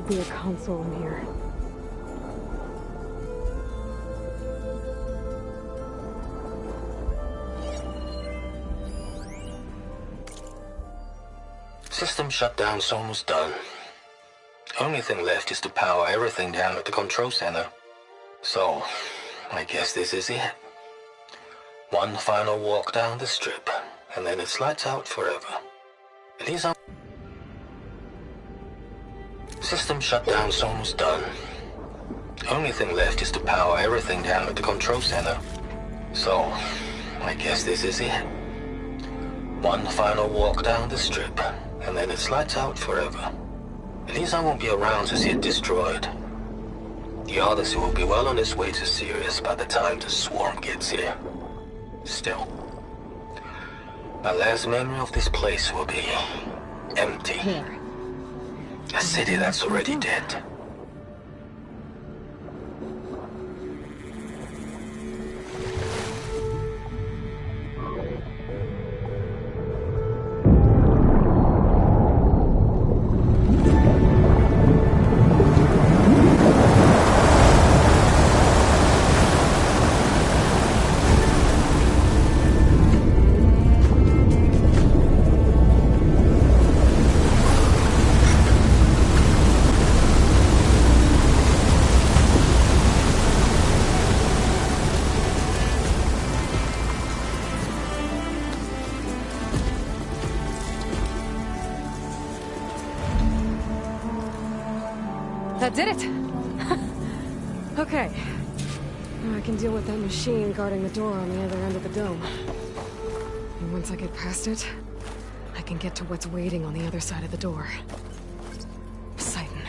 be a console in here. System shutdown's almost done. Only thing left is to power everything down at the control center. So, I guess this is it. One final walk down the strip, and then it's lights out forever. At least I'm... System shutdown's almost done. Only thing left is to power everything down at the control center. So, I guess this is it. One final walk down the strip, and then it's lights out forever. At least I won't be around to see it destroyed. The Odyssey will be well on its way to Sirius by the time the swarm gets here. Still, my last memory of this place will be empty. Here. A city that's already dead. That did it! Okay. Now I can deal with that machine guarding the door on the other end of the dome. And once I get past it, I can get to what's waiting on the other side of the door. Poseidon.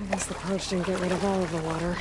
I guess the purge didn't get rid of all of the water.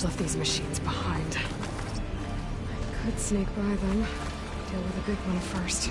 Sarge left these machines behind. I could sneak by them. Deal with the big one first.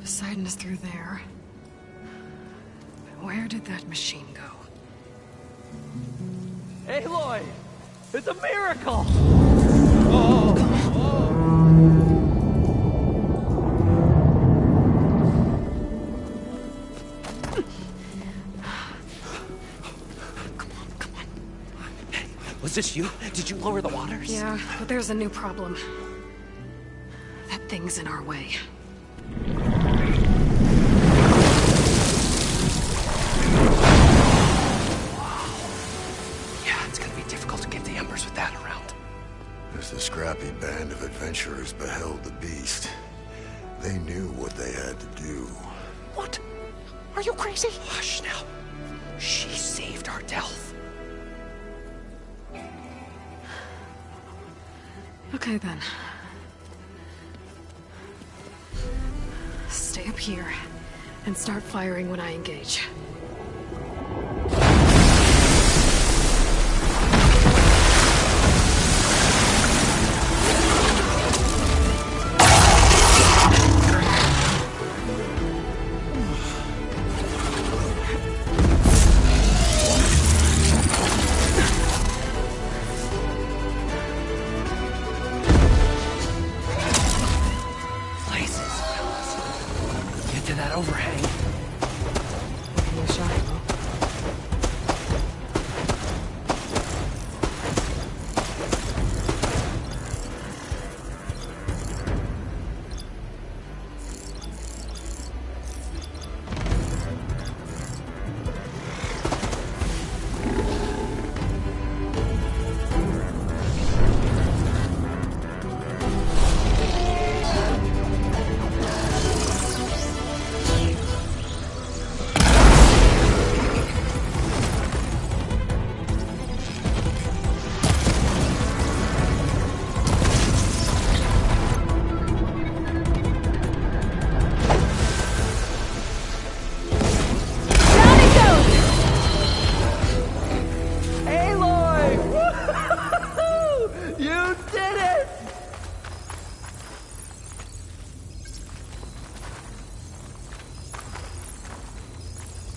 Poseidon is through there. But where did that machine go? Aloy! It's a miracle! Was this you? Did you lower the waters? Yeah, but there's a new problem. That thing's in our way. Yeah, it's gonna be difficult to get the embers with that around. As the scrappy band of adventurers beheld the beast, they knew what they had to do. What? Are you crazy? Hush now. She saved our Delph. Okay then. Stay up here and start firing when I engage.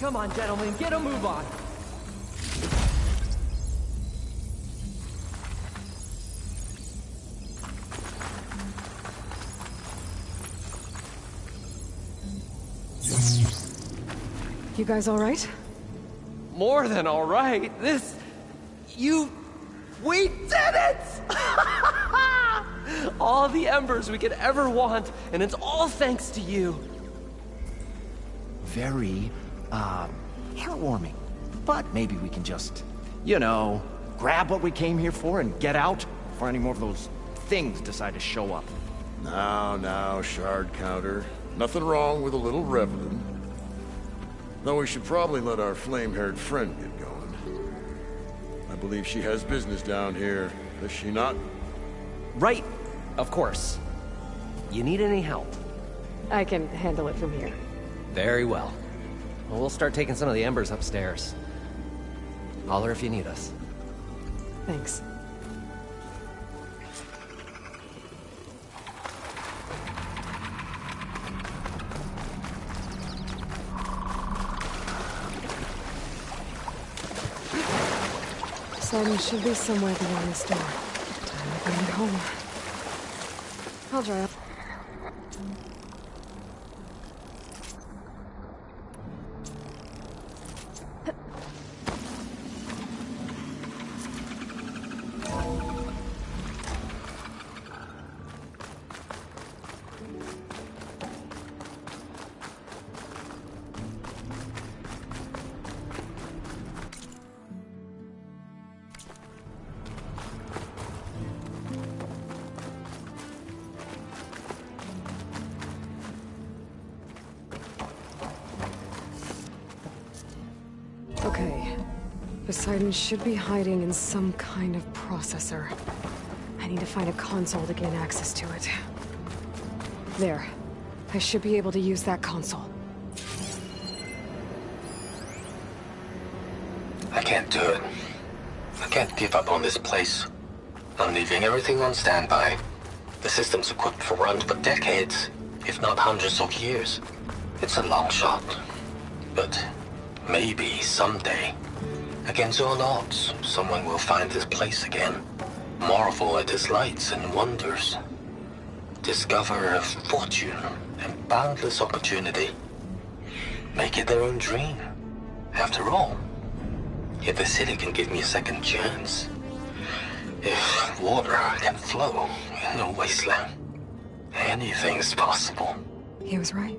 Come on, gentlemen, get a move on. You guys all right? More than all right. We did it! All the embers we could ever want, and it's all thanks to you. Very, heartwarming. But maybe we can just, you know, grab what we came here for and get out before any more of those things decide to show up. Now, shard counter. Nothing wrong with a little reveling. Though we should probably let our flame-haired friend get going. I believe she has business down here, does she not? Right, of course. You need any help? I can handle it from here. Very well. Well, we'll start taking some of the embers upstairs. Holler if you need us. Thanks. Poseidon should be somewhere beyond this door. Time to bring it home. I'll drive. Okay. Poseidon should be hiding in some kind of processor. I need to find a console to gain access to it. There. I should be able to use that console. I can't do it. I can't give up on this place. I'm leaving everything on standby. The system's equipped for runs for decades, if not hundreds of years. It's a long shot. But maybe someday, against all odds, someone will find this place again. Marvel at its lights and wonders. Discover a fortune and boundless opportunity. Make it their own dream. After all, if the city can give me a second chance, if water can flow in a wasteland, anything's possible. He was right.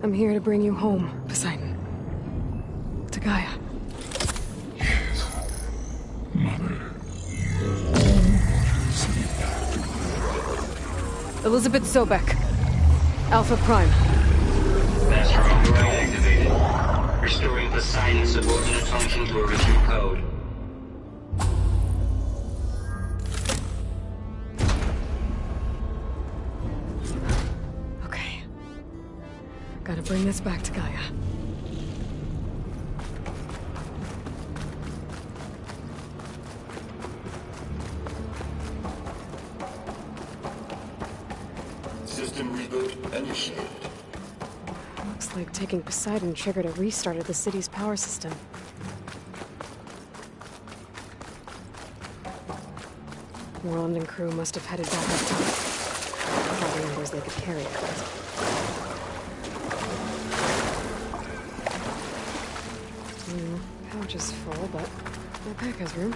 I'm here to bring you home, Poseidon. To Gaia. Elizabeth Sobek. Alpha Prime. Master override activated. Restoring Poseidon's subordinate function to original code. Okay. Gotta bring this back to Gaia. System reboot initiated. Looks like taking Poseidon triggered a restart of the city's power system. Roland and crew must have headed back up top. All the numbers they could carry, I guess. Pouch is full, but my pack has room.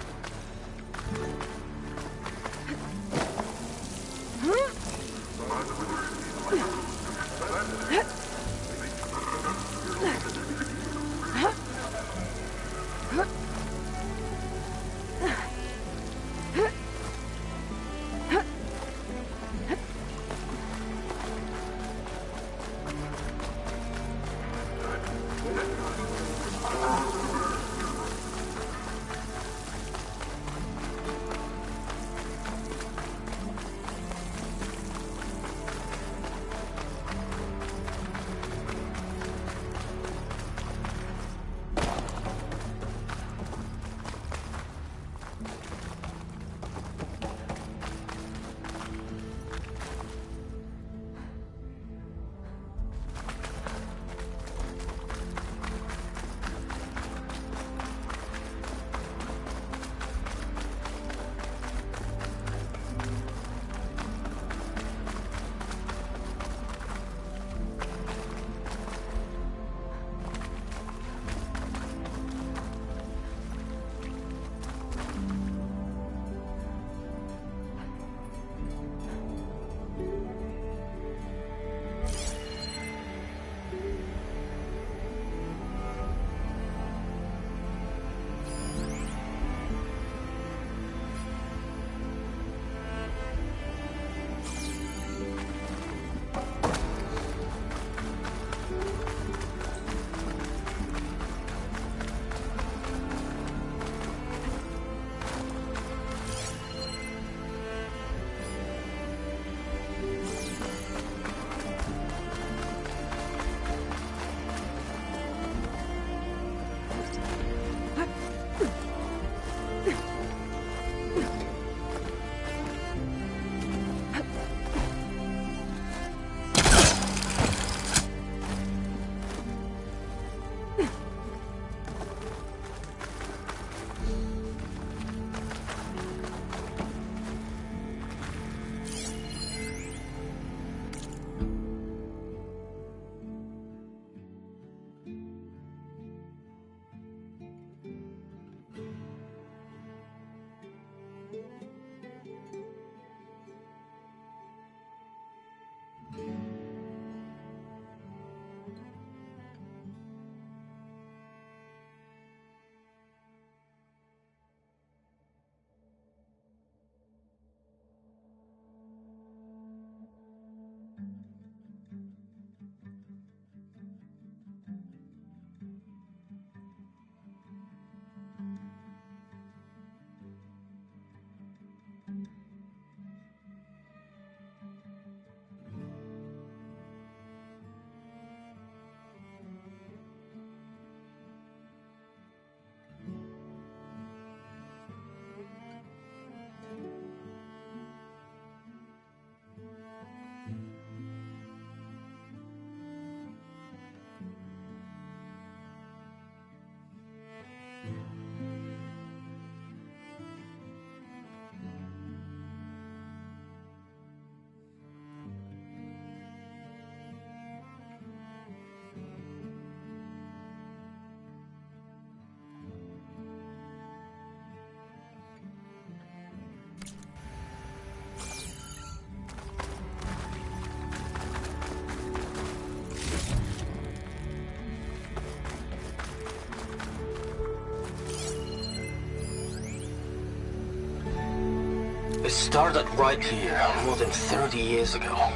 It started right here more than 30 years ago.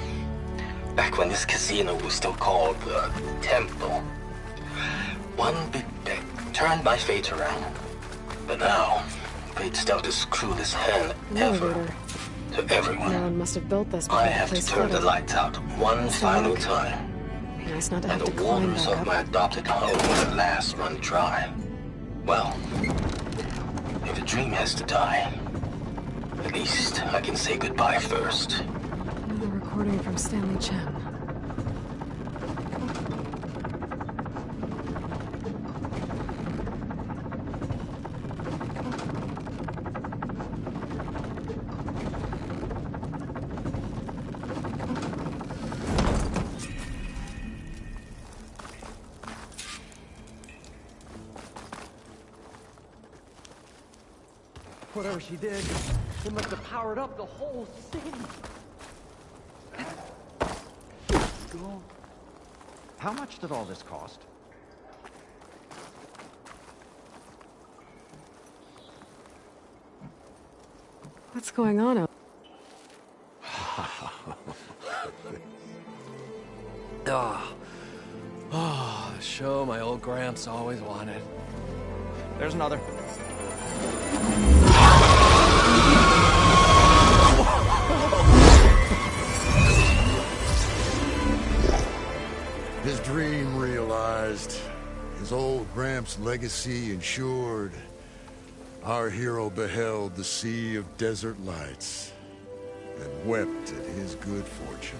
Back when this casino was still called the Temple. One big bet turned my fate around. But now, fate's dealt this cruelest hand ever to everyone. No one must have built this before I the have to place turn the flooded. lights out one final time. Nice not to And have the to climb waters back of up. my adopted home will at last run dry. Well, if a dream has to die, at least I can say goodbye first. Another recording from Stanley Chen. Whatever she did, it must have powered up the whole city. Go. How much did all this cost? What's going on out? Oh, a show my old Gramps always wanted. There's another. His dream realized, his old Gramps' legacy ensured. Our hero beheld the sea of desert lights and wept at his good fortune.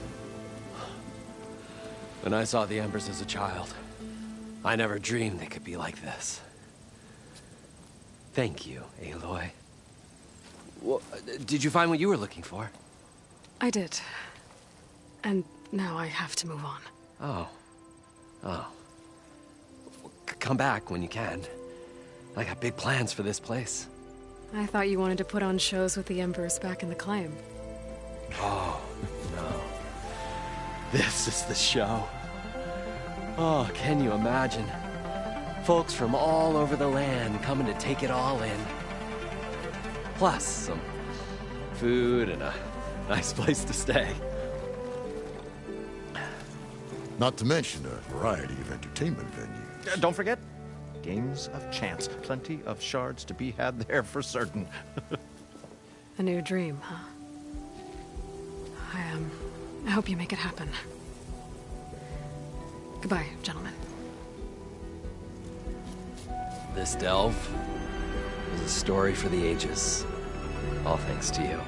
When I saw the Embers as a child, I never dreamed they could be like this. Thank you, Aloy. Well, did you find what you were looking for? I did. And now I have to move on. Oh. Oh. Come back when you can. I got big plans for this place. I thought you wanted to put on shows with the Embers back in the claim. Oh, no. This is the show. Oh, can you imagine? Folks from all over the land coming to take it all in. Plus, some food and a nice place to stay. Not to mention a variety of entertainment venues. Don't forget, games of chance. Plenty of shards to be had there for certain. A new dream, huh? I hope you make it happen. Goodbye, gentlemen. This delve is a story for the ages. All thanks to you.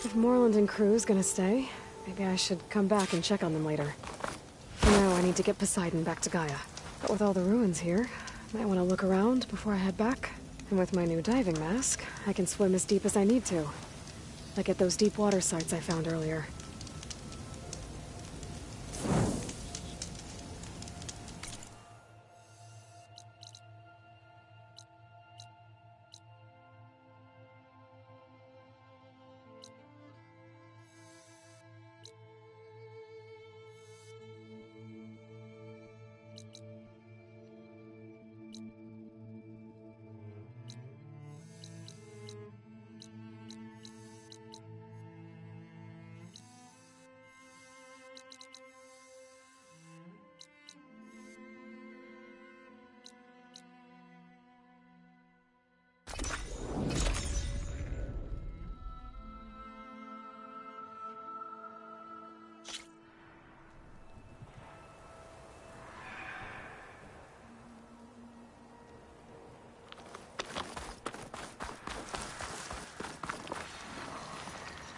If Moreland and crew's gonna stay, maybe I should come back and check on them later. For now, I need to get Poseidon back to Gaia. But with all the ruins here, I might want to look around before I head back. And with my new diving mask, I can swim as deep as I need to. Like at those deep water sites I found earlier.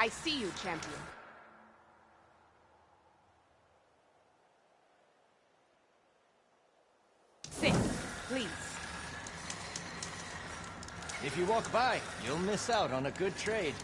I see you, champion. Sit, please. If you walk by, you'll miss out on a good trade.